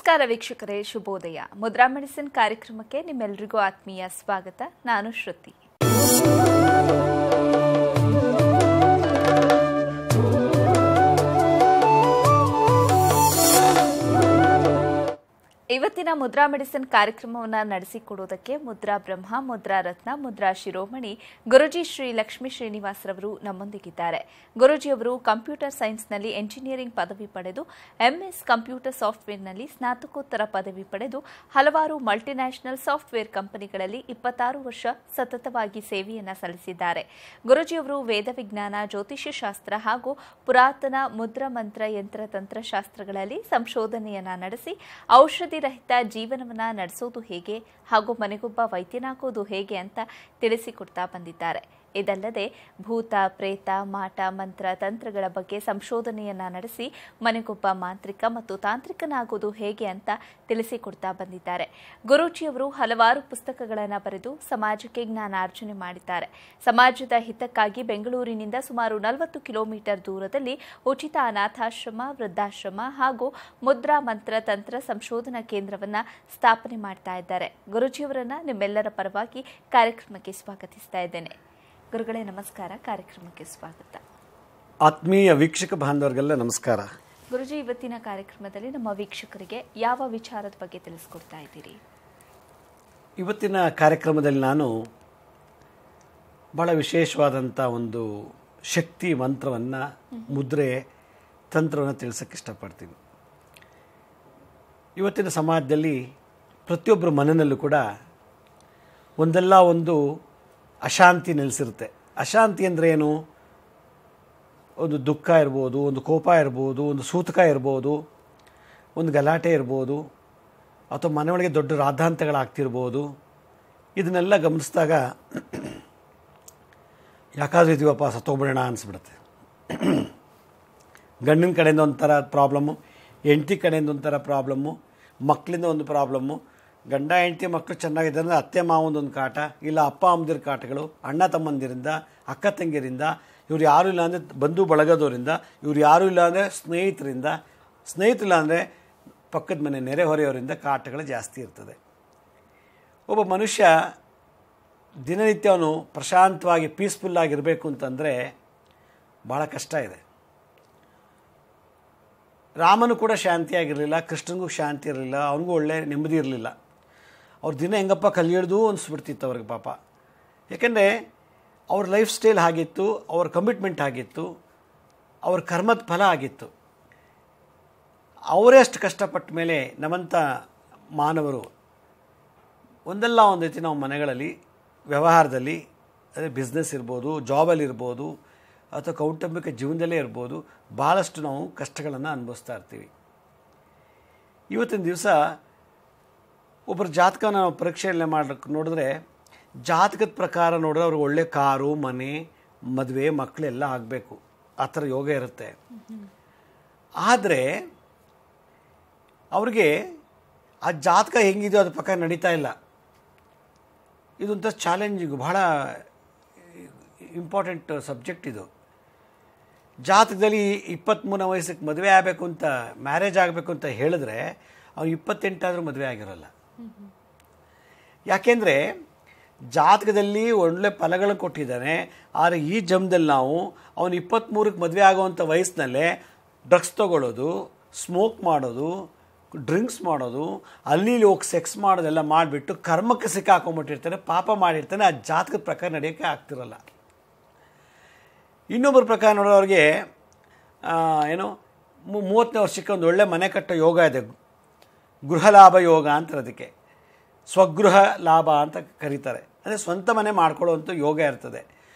ನಮಸ್ಕಾರ ವೀಕ್ಷಕರೇ, ಶುಭೋದಯ. ಮುದ್ರಾ ಮೆಡಿಸಿನ್ ಕಾರ್ಯಕ್ರಮಕ್ಕೆ ನಿಮ್ಮೆಲ್ಲರಿಗೂ ಆತ್ಮೀಯ ಸ್ವಾಗತ. ನಾನು ಶ್ರುತಿ. ಇವತ್ತಿನ ಮುದ್ರಾ ಮೆಡಿಸಿನ್ ಕಾರ್ಯಕ್ರಮವನ್ನು ನಡೆಸಿಕೊಡುವುದಕ್ಕೆ ಮುದ್ರಾ ಬ್ರಹ್ಮ, ಮುದ್ರಾ ರತ್ನ, ಮುದ್ರಾ ಶಿರೋಮಣಿ ಗುರುಜಿ ಶ್ರೀ ಲಕ್ಷ್ಮೀ ಶ್ರೀನಿವಾಸರವರು ನಮ್ಮೊಂದಿಗಿದ್ದಾರೆ. ಗುರುಜಿಯವರು ಕಂಪ್ಯೂಟರ್ ಸೈನ್ಸ್ನಲ್ಲಿ ಎಂಜಿನಿಯರಿಂಗ್ ಪದವಿ ಪಡೆದು ಎಂಎಸ್ ಕಂಪ್ಯೂಟರ್ ಸಾಫ್ಟ್ವೇರ್ನಲ್ಲಿ ಸ್ನಾತಕೋತ್ತರ ಪದವಿ ಪಡೆದು ಹಲವಾರು ಮಲ್ಟಿನ್ಯಾಷನಲ್ ಸಾಫ್ಟ್ವೇರ್ ಕಂಪನಿಗಳಲ್ಲಿ 26 ವರ್ಷ ಸತತವಾಗಿ ಸೇವೆಯನ್ನು ಸಲ್ಲಿಸಿದ್ದಾರೆ. ಗುರುಜಿಯವರು ವೇದ ವಿಜ್ಞಾನ, ಜ್ಯೋತಿಷ್ಯ ಶಾಸ್ತ್ರ ಹಾಗೂ ಪುರಾತನ ಮುದ್ರಾ ಮಂತ್ರ ಯಂತ್ರ ತಂತ್ರಶಾಸ್ತ್ರಗಳಲ್ಲಿ ಸಂಶೋಧನೆಯನ್ನ ನಡೆಸಿ ಔಷಧಿ ರಹಿತ ಜೀವನವನ್ನ ನಡೆಸೋದು ಹೇಗೆ ಹಾಗೂ ಮನೆಗೊಬ್ಬ ವೈದ್ಯನಾಗೋದು ಹೇಗೆ ಅಂತ ತಿಳಿಸಿಕೊಡ್ತಾ ಬಂದಿದ್ದಾರೆ. ಇದಲ್ಲದೆ ಭೂತ, ಪ್ರೇತ, ಮಾಟ, ಮಂತ್ರ, ತಂತ್ರಗಳ ಬಗ್ಗೆ ಸಂಶೋಧನೆಯನ್ನ ನಡೆಸಿ ಮನೆಗೊಬ್ಬ ಮಾಂತ್ರಿಕ ಮತ್ತು ತಾಂತ್ರಿಕನಾಗೋದು ಹೇಗೆ ಅಂತ ತಿಳಿಸಿಕೊಡ್ತಾ ಬಂದಿದ್ದಾರೆ. ಗುರೂಜಿಯವರು ಹಲವಾರು ಪುಸ್ತಕಗಳನ್ನು ಬರೆದು ಸಮಾಜಕ್ಕೆ ಜ್ಞಾನಾರ್ಜನೆ ಮಾಡಿದ್ದಾರೆ. ಸಮಾಜದ ಹಿತಕ್ಕಾಗಿ ಬೆಂಗಳೂರಿನಿಂದ ಸುಮಾರು 40 ಕಿಲೋಮೀಟರ್ ದೂರದಲ್ಲಿ ಉಚಿತ ಅನಾಥಾಶ್ರಮ, ವೃದ್ಧಾಶ್ರಮ ಹಾಗೂ ಮುದ್ರಾ ಮಂತ್ರ ತಂತ್ರ ಸಂಶೋಧನಾ ಕೇಂದ್ರವನ್ನ ಸ್ಥಾಪನೆ ಮಾಡ್ತಾ ಇದ್ದಾರೆ. ಗುರೂಜಿಯವರನ್ನ ನಿಮ್ಮೆಲ್ಲರ ಪರವಾಗಿ ಕಾರ್ಯಕ್ರಮಕ್ಕೆ ಸ್ವಾಗತಿಸ್ತಾ ಇದ್ದೇನೆ. ಗುರುಗಳೇ ನಮಸ್ಕಾರ, ಕಾರ್ಯಕ್ರಮಕ್ಕೆ ಸ್ವಾಗತ. ಆತ್ಮೀಯ ವೀಕ್ಷಕ ಬಾಂಧವರಿಗೆಲ್ಲ ನಮಸ್ಕಾರ. ಗುರುಜಿ, ಇವತ್ತಿನ ಕಾರ್ಯಕ್ರಮದಲ್ಲಿ ನಮ್ಮ ವೀಕ್ಷಕರಿಗೆ ಯಾವ ವಿಚಾರದ ಬಗ್ಗೆ ತಿಳಿಸ್ಕೊಡ್ತಾ ಇದ್ದೀರಿ? ಇವತ್ತಿನ ಕಾರ್ಯಕ್ರಮದಲ್ಲಿ ನಾನು ಬಹಳ ವಿಶೇಷವಾದಂಥ ಒಂದು ಶಕ್ತಿ ಮಂತ್ರವನ್ನು, ಮುದ್ರೆ ತಂತ್ರವನ್ನು ತಿಳಿಸೋಕ್ಕೆ ಇಷ್ಟಪಡ್ತೀನಿ. ಇವತ್ತಿನ ಸಮಾಜದಲ್ಲಿ ಪ್ರತಿಯೊಬ್ಬರ ಮನೆಯಲ್ಲೂ ಕೂಡ ಒಂದಲ್ಲ ಒಂದು ಅಶಾಂತಿ ನೆಲೆಸಿರುತ್ತೆ. ಅಶಾಂತಿ ಅಂದರೆ ಏನು? ಒಂದು ದುಃಖ ಇರ್ಬೋದು, ಒಂದು ಕೋಪ ಇರ್ಬೋದು, ಒಂದು ಸೂತಕ ಇರ್ಬೋದು, ಒಂದು ಗಲಾಟೆ ಇರ್ಬೋದು, ಅಥವಾ ಮನೆಯೊಳಗೆ ದೊಡ್ಡ ರಾದ್ಧಾಂತಗಳಾಗ್ತಿರ್ಬೋದು. ಇದನ್ನೆಲ್ಲ ಗಮನಿಸಿದಾಗ ಯಾಕಾದ್ರೂ ಇದೀವಪ್ಪ ಸತ್ತೋಗ್ಬಿಡೋಣ ಅನಿಸ್ಬಿಡುತ್ತೆ. ಗಂಡಿನ ಕಡೆಯಿಂದ ಒಂಥರ ಪ್ರಾಬ್ಲಮ್ಮು, ಹೆಂಡತಿ ಕಡೆಯಿಂದ ಒಂಥರ ಪ್ರಾಬ್ಲಮ್ಮು, ಮಕ್ಕಳಿಂದ ಒಂದು ಪ್ರಾಬ್ಲಮ್ಮು. ಗಂಡ ಹೆಂಡತಿ ಮಕ್ಕಳು ಚೆನ್ನಾಗಿದೆ ಅಂದರೆ ಅತ್ತೆ ಮಾವಂದೊಂದು ಕಾಟ, ಇಲ್ಲ ಅಪ್ಪ ಅಮ್ಮದಿರ ಕಾಟಗಳು, ಅಣ್ಣ ತಮ್ಮಂದಿರಿಂದ, ಅಕ್ಕ ತಂಗಿಯರಿಂದ, ಇವ್ರು ಯಾರೂ ಇಲ್ಲ ಅಂದರೆ ಬಂಧು ಬಳಗದವರಿಂದ, ಇವ್ರು ಯಾರೂ ಇಲ್ಲ ಅಂದರೆ ಸ್ನೇಹಿತರಿಲ್ಲ ಅಂದರೆ ಪಕ್ಕದ ಮನೆ ನೆರೆಹೊರೆಯವರಿಂದ ಕಾಟಗಳು ಜಾಸ್ತಿ ಇರ್ತದೆ. ಒಬ್ಬ ಮನುಷ್ಯ ದಿನನಿತ್ಯ ಅವನು ಪ್ರಶಾಂತವಾಗಿ ಪೀಸ್ಫುಲ್ಲಾಗಿರಬೇಕು ಅಂತಂದರೆ ಭಾಳ ಕಷ್ಟ ಇದೆ. ರಾಮನು ಕೂಡ ಶಾಂತಿಯಾಗಿರಲಿಲ್ಲ, ಕೃಷ್ಣನಿಗೂ ಶಾಂತಿ ಇರಲಿಲ್ಲ, ಅವನಿಗೂ ಒಳ್ಳೆ ನೆಮ್ಮದಿ ಇರಲಿಲ್ಲ. ಅವ್ರ ದಿನ ಹೆಂಗಪ್ಪ ಕಲಿಯೋದು ಅನಿಸ್ಬಿಡ್ತಿತ್ತು ಅವ್ರಿಗೆ ಪಾಪ. ಯಾಕೆಂದರೆ ಅವ್ರ ಲೈಫ್ ಸ್ಟೈಲ್ ಆಗಿತ್ತು, ಅವ್ರ ಕಮಿಟ್ಮೆಂಟ್ ಆಗಿತ್ತು, ಅವ್ರ ಕರ್ಮದ ಫಲ ಆಗಿತ್ತು. ಅವರೇ ಅಷ್ಟು ಕಷ್ಟಪಟ್ಟ ಮೇಲೆ ನಮ್ಮಂಥ ಮಾನವರು ಒಂದಲ್ಲ ಒಂದು ರೀತಿ ನಾವು ಮನೆಗಳಲ್ಲಿ, ವ್ಯವಹಾರದಲ್ಲಿ, ಅದೇ ಬಿಸ್ನೆಸ್ ಇರ್ಬೋದು, ಜಾಬಲ್ಲಿರ್ಬೋದು, ಅಥವಾ ಕೌಟುಂಬಿಕ ಜೀವನದಲ್ಲೇ ಇರ್ಬೋದು, ಭಾಳಷ್ಟು ನಾವು ಕಷ್ಟಗಳನ್ನು ಅನುಭವಿಸ್ತಾ ಇರ್ತೀವಿ. ಇವತ್ತಿನ ದಿವಸ ಒಬ್ಬರ ಜಾತಕನ ನಾವು ಪರೀಕ್ಷೆಯಲ್ಲೇ ಮಾಡಕ್ಕೆ ನೋಡಿದ್ರೆ, ಜಾತಕದ ಪ್ರಕಾರ ನೋಡಿದ್ರೆ ಅವ್ರಿಗೆ ಒಳ್ಳೆ ಕಾರು, ಮನೆ, ಮದುವೆ, ಮಕ್ಕಳೆಲ್ಲ ಆಗಬೇಕು, ಆ ಥರ ಯೋಗ ಇರುತ್ತೆ. ಆದರೆ ಅವ್ರಿಗೆ ಆ ಜಾತಕ ಹೆಂಗಿದೆಯೋ ಅದ್ರ ಪ್ರಕಾರ ನಡೀತಾ ಇಲ್ಲ. ಇದೊಂಥರ ಚಾಲೆಂಜಿಂಗು, ಬಹಳ ಇಂಪಾರ್ಟೆಂಟ್ ಸಬ್ಜೆಕ್ಟ್ ಇದು. ಜಾತಕದಲ್ಲಿ 23ನೇ ವಯಸ್ಸಿಗೆ ಮದುವೆ ಆಗಬೇಕು ಅಂತ, ಮ್ಯಾರೇಜ್ ಆಗಬೇಕು ಅಂತ ಹೇಳಿದ್ರೆ ಅವ್ನು 28 ಆದರೂ ಮದುವೆ ಆಗಿರೋಲ್ಲ. ಯಾಕೆಂದರೆ ಜಾತಕದಲ್ಲಿ ಒಳ್ಳೆ ಫಲಗಳನ್ನು ಕೊಟ್ಟಿದ್ದಾನೆ. ಆದರೆ ಈ ಜನ್ಮದಲ್ಲಿ ನಾವು ಅವನು 23ಕ್ಕೆ ಮದುವೆ ಆಗುವಂಥ ವಯಸ್ಸಿನಲ್ಲೇ ಡ್ರಗ್ಸ್ ತೊಗೊಳ್ಳೋದು, ಸ್ಮೋಕ್ ಮಾಡೋದು, ಡ್ರಿಂಕ್ಸ್ ಮಾಡೋದು, ಅಲ್ಲಿ ಹೋಗಿ ಸೆಕ್ಸ್ ಮಾಡೋದೆಲ್ಲ ಮಾಡಿಬಿಟ್ಟು ಕರ್ಮಕ್ಕೆ ಸಿಕ್ಕಾಕೊಂಡ್ಬಿಟ್ಟಿರ್ತಾನೆ, ಪಾಪ ಮಾಡಿರ್ತಾನೆ. ಆ ಜಾತಕದ ಪ್ರಕಾರ ನಡೆಯೋಕ್ಕೆ ಆಗ್ತಿರಲ್ಲ. ಇನ್ನೊಬ್ಬರ ಪ್ರಕಾರ ನೋಡೋರಿಗೆ ಏನು 30ನೇ ವರ್ಷಕ್ಕೆ ಒಂದು ಒಳ್ಳೆ ಮನೆ ಕಟ್ಟೋ ಯೋಗ ಇದೆ, ಗೃಹಲಾಭ ಯೋಗ ಅಂತಾರೆ. ಅದಕ್ಕೆ ಸ್ವಗೃಹ ಲಾಭ ಅಂತ ಕರೀತಾರೆ. ಅಂದರೆ ಸ್ವಂತ ಮನೆ ಮಾಡ್ಕೊಳ್ಳೋವಂಥ ಯೋಗ ಇರ್ತದೆ.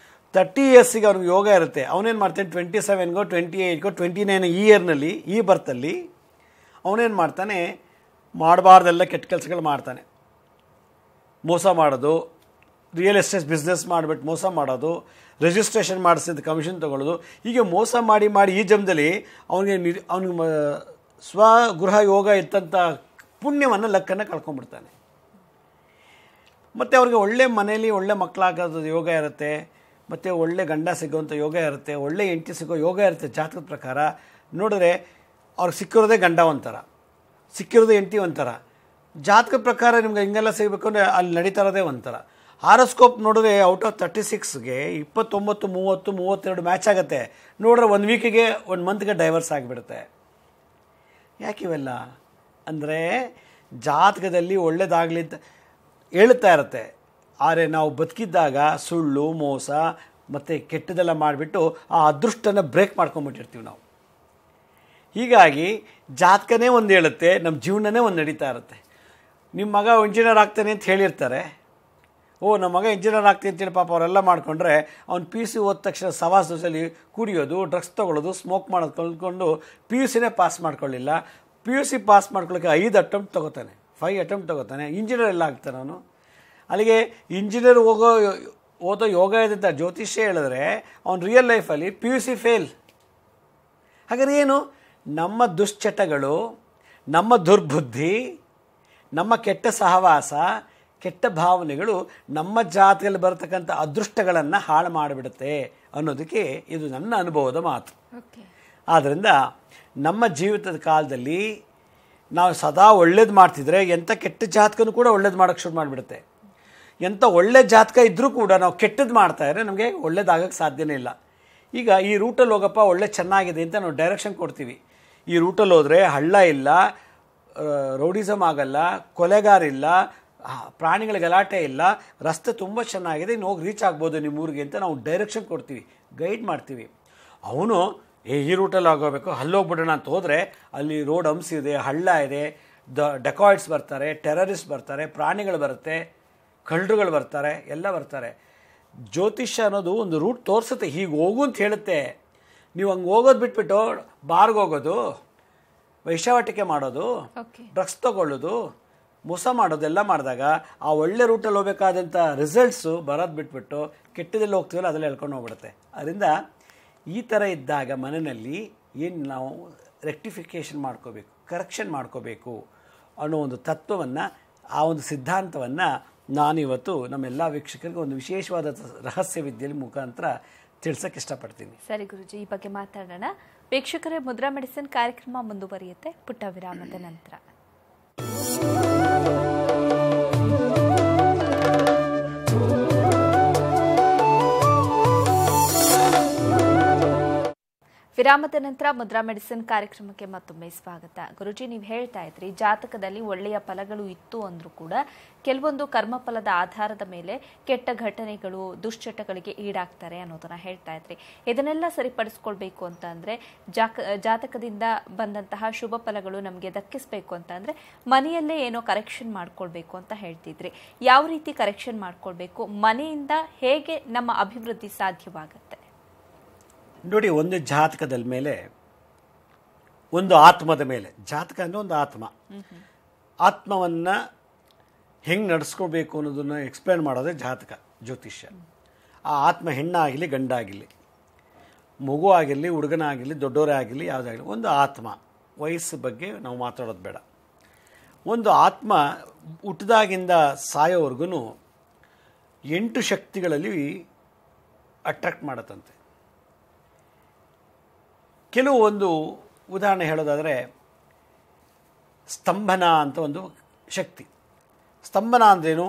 30 ಇಯರ್ಸಿಗೆ ಅವ್ನಿಗೆ ಯೋಗ ಇರುತ್ತೆ. ಅವನೇನು ಮಾಡ್ತಾನೆ, 27ಗೋ 28ಗೋ 29 ಇಯರ್ನಲ್ಲಿ, ಈ ಬರ್ತಲ್ಲಿ ಅವನೇನು ಮಾಡ್ತಾನೆ, ಮಾಡಬಾರ್ದೆಲ್ಲ ಕೆಟ್ಟ ಕೆಲಸಗಳು ಮಾಡ್ತಾನೆ. ಮೋಸ ಮಾಡೋದು, ರಿಯಲ್ ಎಸ್ಟೇಟ್ ಬಿಸ್ನೆಸ್ ಮಾಡಿಬಿಟ್ಟು ಮೋಸ ಮಾಡೋದು, ರಿಜಿಸ್ಟ್ರೇಷನ್ ಮಾಡಿಸಿದ ಕಮಿಷನ್ ತೊಗೊಳ್ಳೋದು, ಹೀಗೆ ಮೋಸ ಮಾಡಿ ಈ ಜನ್ಮದಲ್ಲಿ ಅವನಿಗೆ ಸ್ವಗೃಹ ಯೋಗ ಇತ್ತಂಥ ಪುಣ್ಯವನ್ನು, ಲಕ್ಕನ್ನು ಕಳ್ಕೊಂಡ್ಬಿಡ್ತಾನೆ. ಮತ್ತು ಅವ್ರಿಗೆ ಒಳ್ಳೆ ಮನೆಯಲ್ಲಿ ಒಳ್ಳೆ ಮಕ್ಕಳಾಗೋದು ಯೋಗ ಇರುತ್ತೆ, ಮತ್ತು ಒಳ್ಳೆ ಗಂಡ ಸಿಗೋವಂಥ ಯೋಗ ಇರುತ್ತೆ, ಒಳ್ಳೆ ಹೆಂಡತಿ ಸಿಗೋ ಯೋಗ ಇರುತ್ತೆ. ಜಾತಕದ ಪ್ರಕಾರ ನೋಡಿದ್ರೆ ಅವ್ರಿಗೆ ಸಿಕ್ಕಿರೋದೇ ಗಂಡ ಒಂಥರ, ಸಿಕ್ಕಿರೋದು ಹೆಂಡತಿ ಒಂಥರ. ಜಾತಕ ಪ್ರಕಾರ ನಿಮ್ಗೆ ಹಿಂಗೆಲ್ಲ ಸಿಗಬೇಕು ಅಂದರೆ ಅಲ್ಲಿ ನಡೀತಾ ಇರೋದೇ ಒಂಥರ. ಹಾರೋಸ್ಕೋಪ್ ನೋಡಿದ್ರೆ ಔಟ್ ಆಫ್ 36ಗೆ 29, 30, 32 ಮ್ಯಾಚ್ ಆಗುತ್ತೆ. ನೋಡ್ರೆ 1 ವೀಕಿಗೆ 1 ಮಂತ್ಗೆ ಡೈವರ್ಸ್ ಆಗಿಬಿಡುತ್ತೆ. ಯಾಕೆ ಇವೆಲ್ಲ ಅಂದರೆ ಜಾತಕದಲ್ಲಿ ಒಳ್ಳೇದಾಗಲಿ ಅಂತ ಹೇಳ್ತಾ ಇರುತ್ತೆ. ಆದರೆ ನಾವು ಬದುಕಿದ್ದಾಗ ಸುಳ್ಳು, ಮೋಸ ಮತ್ತು ಕೆಟ್ಟದೆಲ್ಲ ಮಾಡಿಬಿಟ್ಟು ಆ ಅದೃಷ್ಟನ ಬ್ರೇಕ್ ಮಾಡ್ಕೊಂಬಿಟ್ಟಿರ್ತೀವಿ ನಾವು. ಹೀಗಾಗಿ ಜಾತಕನೇ ಒಂದು ಹೇಳುತ್ತೆ, ನಮ್ಮ ಜೀವನನೇ ಒಂದು ನಡೀತಾ ಇರುತ್ತೆ. ನಿಮ್ಮ ಮಗ ಇಂಜಿನಿಯರ್ ಆಗ್ತಾನೆ ಅಂತ ಹೇಳಿರ್ತಾರೆ. ನಮ್ಮ ಮಗ ಇಂಜಿನಿಯರ್ ಆಗ್ತೀನಿ ಅಂತೇಳಿ ಪಾಪ ಅವರೆಲ್ಲ ಮಾಡಿಕೊಂಡ್ರೆ ಅವ್ನು PUC ಓದ ತಕ್ಷಣ ಸವಾಸದಲ್ಲಿ ಕುಡಿಯೋದು, ಡ್ರಗ್ಸ್ ತೊಗೊಳ್ಳೋದು, ಸ್ಮೋಕ್ ಮಾಡೋದು ಕಲ್ತ್ಕೊಂಡು PUCನೇ ಪಾಸ್ ಮಾಡ್ಕೊಳ್ಳಿಲ್ಲ. PUC ಪಾಸ್ ಮಾಡ್ಕೊಳ್ಳೋಕ್ಕೆ 5 ಅಟೆಂಪ್ಟ್ ತೊಗೋತಾನೆ, 5 ಅಟೆಂಪ್ಟ್ ತೊಗೋತಾನೆ. ಇಂಜಿನಿಯರ್ ಎಲ್ಲ ಆಗ್ತಾನೆ ಅವನು. ಅಲ್ಲಿಗೆ ಇಂಜಿನಿಯರ್ ಓದೋ ಯೋಗ ಇದೆ ಅಂತ ಜ್ಯೋತಿಷ್ಯ ಹೇಳಿದ್ರೆ ಅವ್ನು ರಿಯಲ್ ಲೈಫಲ್ಲಿ PUC ಫೇಲ್. ಹಾಗಾದ್ರೆ ಏನು? ನಮ್ಮ ದುಶ್ಚಟಗಳು, ನಮ್ಮ ದುರ್ಬುದ್ಧಿ, ನಮ್ಮ ಕೆಟ್ಟ ಸಹವಾಸ, ಕೆಟ್ಟ ಭಾವನೆಗಳು ನಮ್ಮ ಜಾತಕದಲ್ಲಿ ಬರತಕ್ಕಂಥ ಅದೃಷ್ಟಗಳನ್ನು ಹಾಳು ಮಾಡಿಬಿಡುತ್ತೆ ಅನ್ನೋದಕ್ಕೆ ಇದು ನನ್ನ ಅನುಭವದ ಮಾತು. ಆದ್ದರಿಂದ ನಮ್ಮ ಜೀವಿತದ ಕಾಲದಲ್ಲಿ ನಾವು ಸದಾ ಒಳ್ಳೇದು ಮಾಡ್ತಿದ್ರೆ ಎಂಥ ಕೆಟ್ಟ ಜಾತಕನೂ ಕೂಡ ಒಳ್ಳೇದು ಮಾಡೋಕ್ಕೆ ಶುರು ಮಾಡಿಬಿಡುತ್ತೆ. ಎಂಥ ಒಳ್ಳೆ ಜಾತಕ ಇದ್ದರೂ ಕೂಡ ನಾವು ಕೆಟ್ಟದ್ದು ಮಾಡ್ತಾಯಿದ್ರೆ ನಮಗೆ ಒಳ್ಳೇದಾಗಕ್ಕೆ ಸಾಧ್ಯನೇ ಇಲ್ಲ. ಈಗ ಈ ರೂಟಲ್ಲಿ ಹೋಗಪ್ಪ ಒಳ್ಳೆ ಚೆನ್ನಾಗಿದೆ ಅಂತ ನಾವು ಡೈರೆಕ್ಷನ್ ಕೊಡ್ತೀವಿ. ಈ ರೂಟಲ್ಲಿ ಹೋದರೆ ಹಳ್ಳ ಇಲ್ಲ, ರೌಡಿಸಮ್ ಆಗಲ್ಲ, ಕೊಲೆಗಾರ ಇಲ್ಲ, ಪ್ರಾಣಿಗಳ ಗಲಾಟೆ ಇಲ್ಲ, ರಸ್ತೆ ತುಂಬ ಚೆನ್ನಾಗಿದೆ, ಇನ್ನು ಹೋಗಿ ರೀಚ್ ಆಗ್ಬೋದು ನಿಮ್ಮೂರಿಗೆ ಅಂತ ನಾವು ಡೈರೆಕ್ಷನ್ ಕೊಡ್ತೀವಿ, ಗೈಡ್ ಮಾಡ್ತೀವಿ. ಅವನು ಈ ರೂಟಲ್ಲಿ ಆಗೋಬೇಕು, ಅಲ್ಲೋಗ್ಬಿಡೋಣ ಅಂತ ಹೋದರೆ ಅಲ್ಲಿ ರೋಡ್ ಹಂಪ್ಸ್ ಇದೆ, ಹಳ್ಳ ಇದೆ, ಡೆಕಾಯ್ಡ್ಸ್ ಬರ್ತಾರೆ, ಟೆರರಿಸ್ಟ್ ಬರ್ತಾರೆ, ಪ್ರಾಣಿಗಳು ಬರುತ್ತೆ, ಕಳ್ಳರುಗಳು ಬರ್ತಾರೆ, ಎಲ್ಲ ಬರ್ತಾರೆ. ಜ್ಯೋತಿಷ್ಯ ಅನ್ನೋದು ಒಂದು ರೂಟ್ ತೋರಿಸುತ್ತೆ, ಹೀಗೆ ಹೋಗು ಅಂತ ಹೇಳುತ್ತೆ. ನೀವು ಹಂಗೆ ಹೋಗೋದು ಬಿಟ್ಬಿಟ್ಟು ಬಾರ್ಗೆ ಹೋಗೋದು, ವೈಶ್ಯಾವಟಿಕೆ ಮಾಡೋದು, ಡ್ರಗ್ಸ್ ತೊಗೊಳ್ಳೋದು, ಮೋಸ ಮಾಡೋದೆಲ್ಲ ಮಾಡಿದಾಗ ಆ ಒಳ್ಳೆ ರೂಟಲ್ಲಿ ಹೋಗಬೇಕಾದಂಥ ರಿಸಲ್ಟ್ಸು ಬರೋದು ಬಿಟ್ಬಿಟ್ಟು ಕೆಟ್ಟದಲ್ಲಿ ಹೋಗ್ತೀವಲ್ಲ ಅದೆಲ್ಲ ಹೇಳ್ಕೊಂಡು ಹೋಗ್ಬಿಡುತ್ತೆ. ಅದರಿಂದ ಈ ಥರ ಇದ್ದಾಗ ಮನೆಯಲ್ಲಿ ಏನು ನಾವು ರೆಕ್ಟಿಫಿಕೇಷನ್ ಮಾಡ್ಕೋಬೇಕು, ಕರೆಕ್ಷನ್ ಮಾಡ್ಕೋಬೇಕು ಅನ್ನೋ ಒಂದು ತತ್ವವನ್ನು, ಆ ಒಂದು ಸಿದ್ಧಾಂತವನ್ನು ನಾನಿವತ್ತು ನಮ್ಮೆಲ್ಲ ವೀಕ್ಷಕರಿಗೆ ಒಂದು ವಿಶೇಷವಾದ ರಹಸ್ಯ ವಿದ್ಯೆಯಲ್ಲಿ ಮುಖಾಂತರ ತಿಳಿಸೋಕ್ಕೆ ಇಷ್ಟಪಡ್ತೀನಿ. ಸರಿ ಗುರುಜಿ, ಈ ಬಗ್ಗೆ ಮಾತಾಡೋಣ. ವೀಕ್ಷಕರೇ, ಮುದ್ರಾ ಮೆಡಿಸಿನ್ ಕಾರ್ಯಕ್ರಮ ಮುಂದುವರಿಯುತ್ತೆ ಪುಟ್ಟ ವಿರಾಮದ ನಂತರ. ವಿರಾಮದ ನಂತರ ಮುದ್ರಾ ಮೆಡಿಸಿನ್ ಕಾರ್ಯಕ್ರಮಕ್ಕೆ ಮತ್ತೊಮ್ಮೆ ಸ್ವಾಗತ. ಗುರುಜಿ, ನೀವು ಹೇಳ್ತಾ ಇದ್ರಿ ಜಾತಕದಲ್ಲಿ ಒಳ್ಳೆಯ ಫಲಗಳು ಇತ್ತು ಅಂದ್ರೂ ಕೂಡ ಕೆಲವೊಂದು ಕರ್ಮಫಲದ ಆಧಾರದ ಮೇಲೆ ಕೆಟ್ಟ ಘಟನೆಗಳು, ದುಶ್ಚಟಗಳಿಗೆ ಈಡಾಗ್ತಾರೆ ಅನ್ನೋದನ್ನ ಹೇಳ್ತಾ ಇದ್ರಿ. ಇದನ್ನೆಲ್ಲ ಸರಿಪಡಿಸ್ಕೊಳ್ಬೇಕು ಅಂತ ಅಂದ್ರೆ ಜಾತಕದಿಂದ ಬಂದಂತಹ ಶುಭ ಫಲಗಳು ನಮಗೆ ದಕ್ಕಿಸ್ಬೇಕು ಅಂತ ಅಂದ್ರೆ ಮನೆಯಲ್ಲೇ ಏನೋ ಕರೆಕ್ಷನ್ ಮಾಡ್ಕೊಳ್ಬೇಕು ಅಂತ ಹೇಳ್ತಿದ್ರಿ. ಯಾವ ರೀತಿ ಕರೆಕ್ಷನ್ ಮಾಡ್ಕೊಳ್ಬೇಕು? ಮನೆಯಿಂದ ಹೇಗೆ ನಮ್ಮ ಅಭಿವೃದ್ಧಿ ಸಾಧ್ಯವಾಗುತ್ತೆ? ನೋಡಿ, ಒಂದು ಜಾತಕದ ಮೇಲೆ, ಒಂದು ಆತ್ಮದ ಮೇಲೆ, ಜಾತಕ ಅಂದರೆ ಒಂದು ಆತ್ಮ, ಆತ್ಮವನ್ನು ಹೆಂಗೆ ನಡೆಸ್ಕೋಬೇಕು ಅನ್ನೋದನ್ನು ಎಕ್ಸ್ಪ್ಲೇನ್ ಮಾಡೋದೇ ಜಾತಕ, ಜ್ಯೋತಿಷ್ಯ. ಆ ಆತ್ಮ ಹೆಣ್ಣಾಗಿರಲಿ ಗಂಡಾಗಿರಲಿ, ಮಗು ಆಗಿರಲಿ ಹುಡುಗನಾಗಿರಲಿ ದೊಡ್ಡವರೇ ಆಗಿರಲಿ ಯಾವುದಾಗಲಿ, ಒಂದು ಆತ್ಮ. ವಯಸ್ಸು ಬಗ್ಗೆ ನಾವು ಮಾತಾಡೋದು ಬೇಡ. ಒಂದು ಆತ್ಮ ಹುಟ್ಟಿದಾಗಿಂದ ಸಾಯೋವರೆಗೂ 8 ಶಕ್ತಿಗಳಲ್ಲಿ ಅಟ್ರಾಕ್ಟ್ ಮಾಡತ್ತಂತೆ. ಕೆಲವು ಒಂದು ಉದಾಹರಣೆ ಹೇಳೋದಾದರೆ ಸ್ತಂಭನ ಅಂತ ಒಂದು ಶಕ್ತಿ. ಸ್ತಂಭನ ಅಂದ್ರೇನು?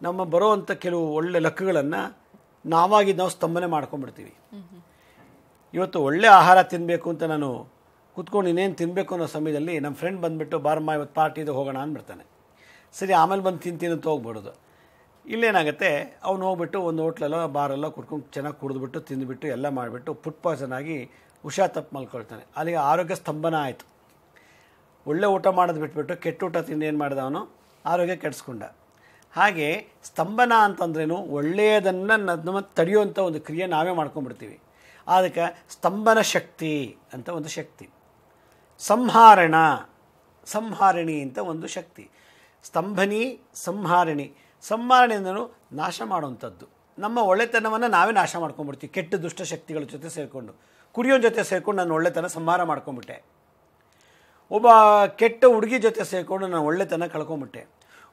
ನಮ್ಮ ಬರೋವಂಥ ಕೆಲವು ಒಳ್ಳೆ ಲಕ್ಕುಗಳನ್ನು ನಾವು ಸ್ತಂಭನೆ ಮಾಡ್ಕೊಂಡ್ಬಿಡ್ತೀವಿ. ಇವತ್ತು ಒಳ್ಳೆ ಆಹಾರ ತಿನ್ನಬೇಕು ಅಂತ ನಾನು ಕೂತ್ಕೊಂಡು ಇನ್ನೇನು ತಿನ್ನಬೇಕು ಅನ್ನೋ ಸಮಯದಲ್ಲಿ ನಮ್ಮ ಫ್ರೆಂಡ್ ಬಂದುಬಿಟ್ಟು ಬಾರಮ್ಮ ಇವತ್ತು ಪಾರ್ಟಿದು ಹೋಗೋಣ ಅಂದ್ಬಿಡ್ತಾನೆ. ಸರಿ, ಆಮೇಲೆ ಬಂದು ತಿಂತೀನಿ ಅಂತ ಹೋಗ್ಬಿಡೋದು. ಇಲ್ಲೇನಾಗುತ್ತೆ, ಅವ್ನು ಹೋಗ್ಬಿಟ್ಟು ಒಂದು ಹೋಟ್ಲೆಲ್ಲ ಬಾರೆಲ್ಲ ಕುಡ್ಕೊಂಡು ಚೆನ್ನಾಗಿ ಕುಡಿದ್ಬಿಟ್ಟು ತಿಂದುಬಿಟ್ಟು ಎಲ್ಲ ಮಾಡಿಬಿಟ್ಟು ಫುಡ್ ಪಾಯ್ಸನ್ ಆಗಿ ಹುಷಾ ತಪ್ಪು ಮಲ್ಕೊಳ್ತಾನೆ. ಅಲ್ಲಿಗೆ ಆರೋಗ್ಯ ಸ್ತಂಭನ ಆಯಿತು. ಒಳ್ಳೆ ಊಟ ಮಾಡೋದು ಬಿಟ್ಬಿಟ್ಟು ಕೆಟ್ಟ ಊಟ ತಿಂದು ಏನು ಮಾಡಿದ ಅವನು? ಆರೋಗ್ಯ ಕೆಡಿಸ್ಕೊಂಡ. ಹಾಗೆ ಸ್ತಂಭನ ಅಂತಂದ್ರೇನು? ಒಳ್ಳೆಯದನ್ನು ನಮ್ಮ ತಡೆಯುವಂಥ ಒಂದು ಕ್ರಿಯೆ ನಾವೇ ಮಾಡ್ಕೊಂಡ್ಬಿಡ್ತೀವಿ. ಅದಕ್ಕೆ ಸ್ತಂಭನ ಶಕ್ತಿ ಅಂತ ಒಂದು ಶಕ್ತಿ. ಸಂಹಾರಿಣಿ ಅಂತ ಒಂದು ಶಕ್ತಿ. ಸ್ತಂಭನಿ, ಸಂಹಾರಿಣಿ. ಸಂಹಾರಣಿ ಅಂದ್ರೂ ನಾಶ ಮಾಡುವಂಥದ್ದು. ನಮ್ಮ ಒಳ್ಳೆತನವನ್ನು ನಾವೇ ನಾಶ ಮಾಡ್ಕೊಂಡ್ಬಿಡ್ತೀವಿ ಕೆಟ್ಟ ದುಷ್ಟ ಶಕ್ತಿಗಳ ಜೊತೆ ಸೇರಿಕೊಂಡು. ಕುಡಿಯೋನ ಜೊತೆ ಸೇರಿಕೊಂಡು ನಾನು ಒಳ್ಳೆತನ ಸಂಹಾರ ಮಾಡ್ಕೊಂಬಿಟ್ಟೆ. ಒಬ್ಬ ಕೆಟ್ಟ ಹುಡುಗಿ ಜೊತೆ ಸೇರಿಕೊಂಡು ನಾನು ಒಳ್ಳೆತನ ಕಳ್ಕೊಂಬಿಟ್ಟೆ.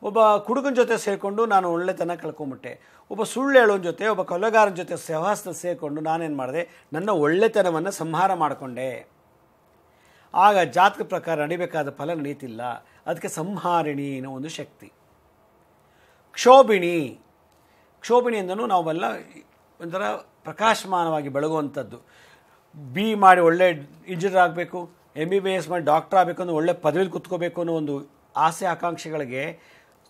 ಒಬ್ಬ ಕುಡುಗನ ಜೊತೆ ಸೇರಿಕೊಂಡು ನಾನು ಒಳ್ಳೆತನ ಕಳ್ಕೊಂಬಿಟ್ಟೆ. ಒಬ್ಬ ಸುಳ್ಳು ಹೇಳೋನ ಜೊತೆ, ಒಬ್ಬ ಕೊಲೆಗಾರನ ಜೊತೆ ಸಹವಾಸದಲ್ಲಿ ಸೇರಿಕೊಂಡು ನಾನೇನು ಮಾಡಿದೆ? ನನ್ನ ಒಳ್ಳೆತನವನ್ನು ಸಂಹಾರ ಮಾಡಿಕೊಂಡೆ. ಆಗ ಜಾತಕ ಪ್ರಕಾರ ನಡಿಬೇಕಾದ ಫಲ ನಡೀತಿಲ್ಲ. ಅದಕ್ಕೆ ಸಂಹಾರಿಣಿ ಅನ್ನೋ ಒಂದು ಶಕ್ತಿ. ಕ್ಷೋಭಿಣಿ, ಕ್ಷೋಭಿಣಿ ಅಂದನು ನಾವೆಲ್ಲ ಒಂಥರ ಪ್ರಕಾಶಮಾನವಾಗಿ ಬೆಳಗುವಂಥದ್ದು. ಬಿ ಮಾಡಿ ಒಳ್ಳೆ ಇಂಜಿನಿಯರ್ ಆಗಬೇಕು, MBBS ಮಾಡಿ ಡಾಕ್ಟರ್ ಆಗಬೇಕು ಅನ್ನೋ ಒಳ್ಳೆ ಪದವಿಲಿ ಕುತ್ಕೋಬೇಕು ಅನ್ನೋ ಒಂದು ಆಸೆ ಆಕಾಂಕ್ಷೆಗಳಿಗೆ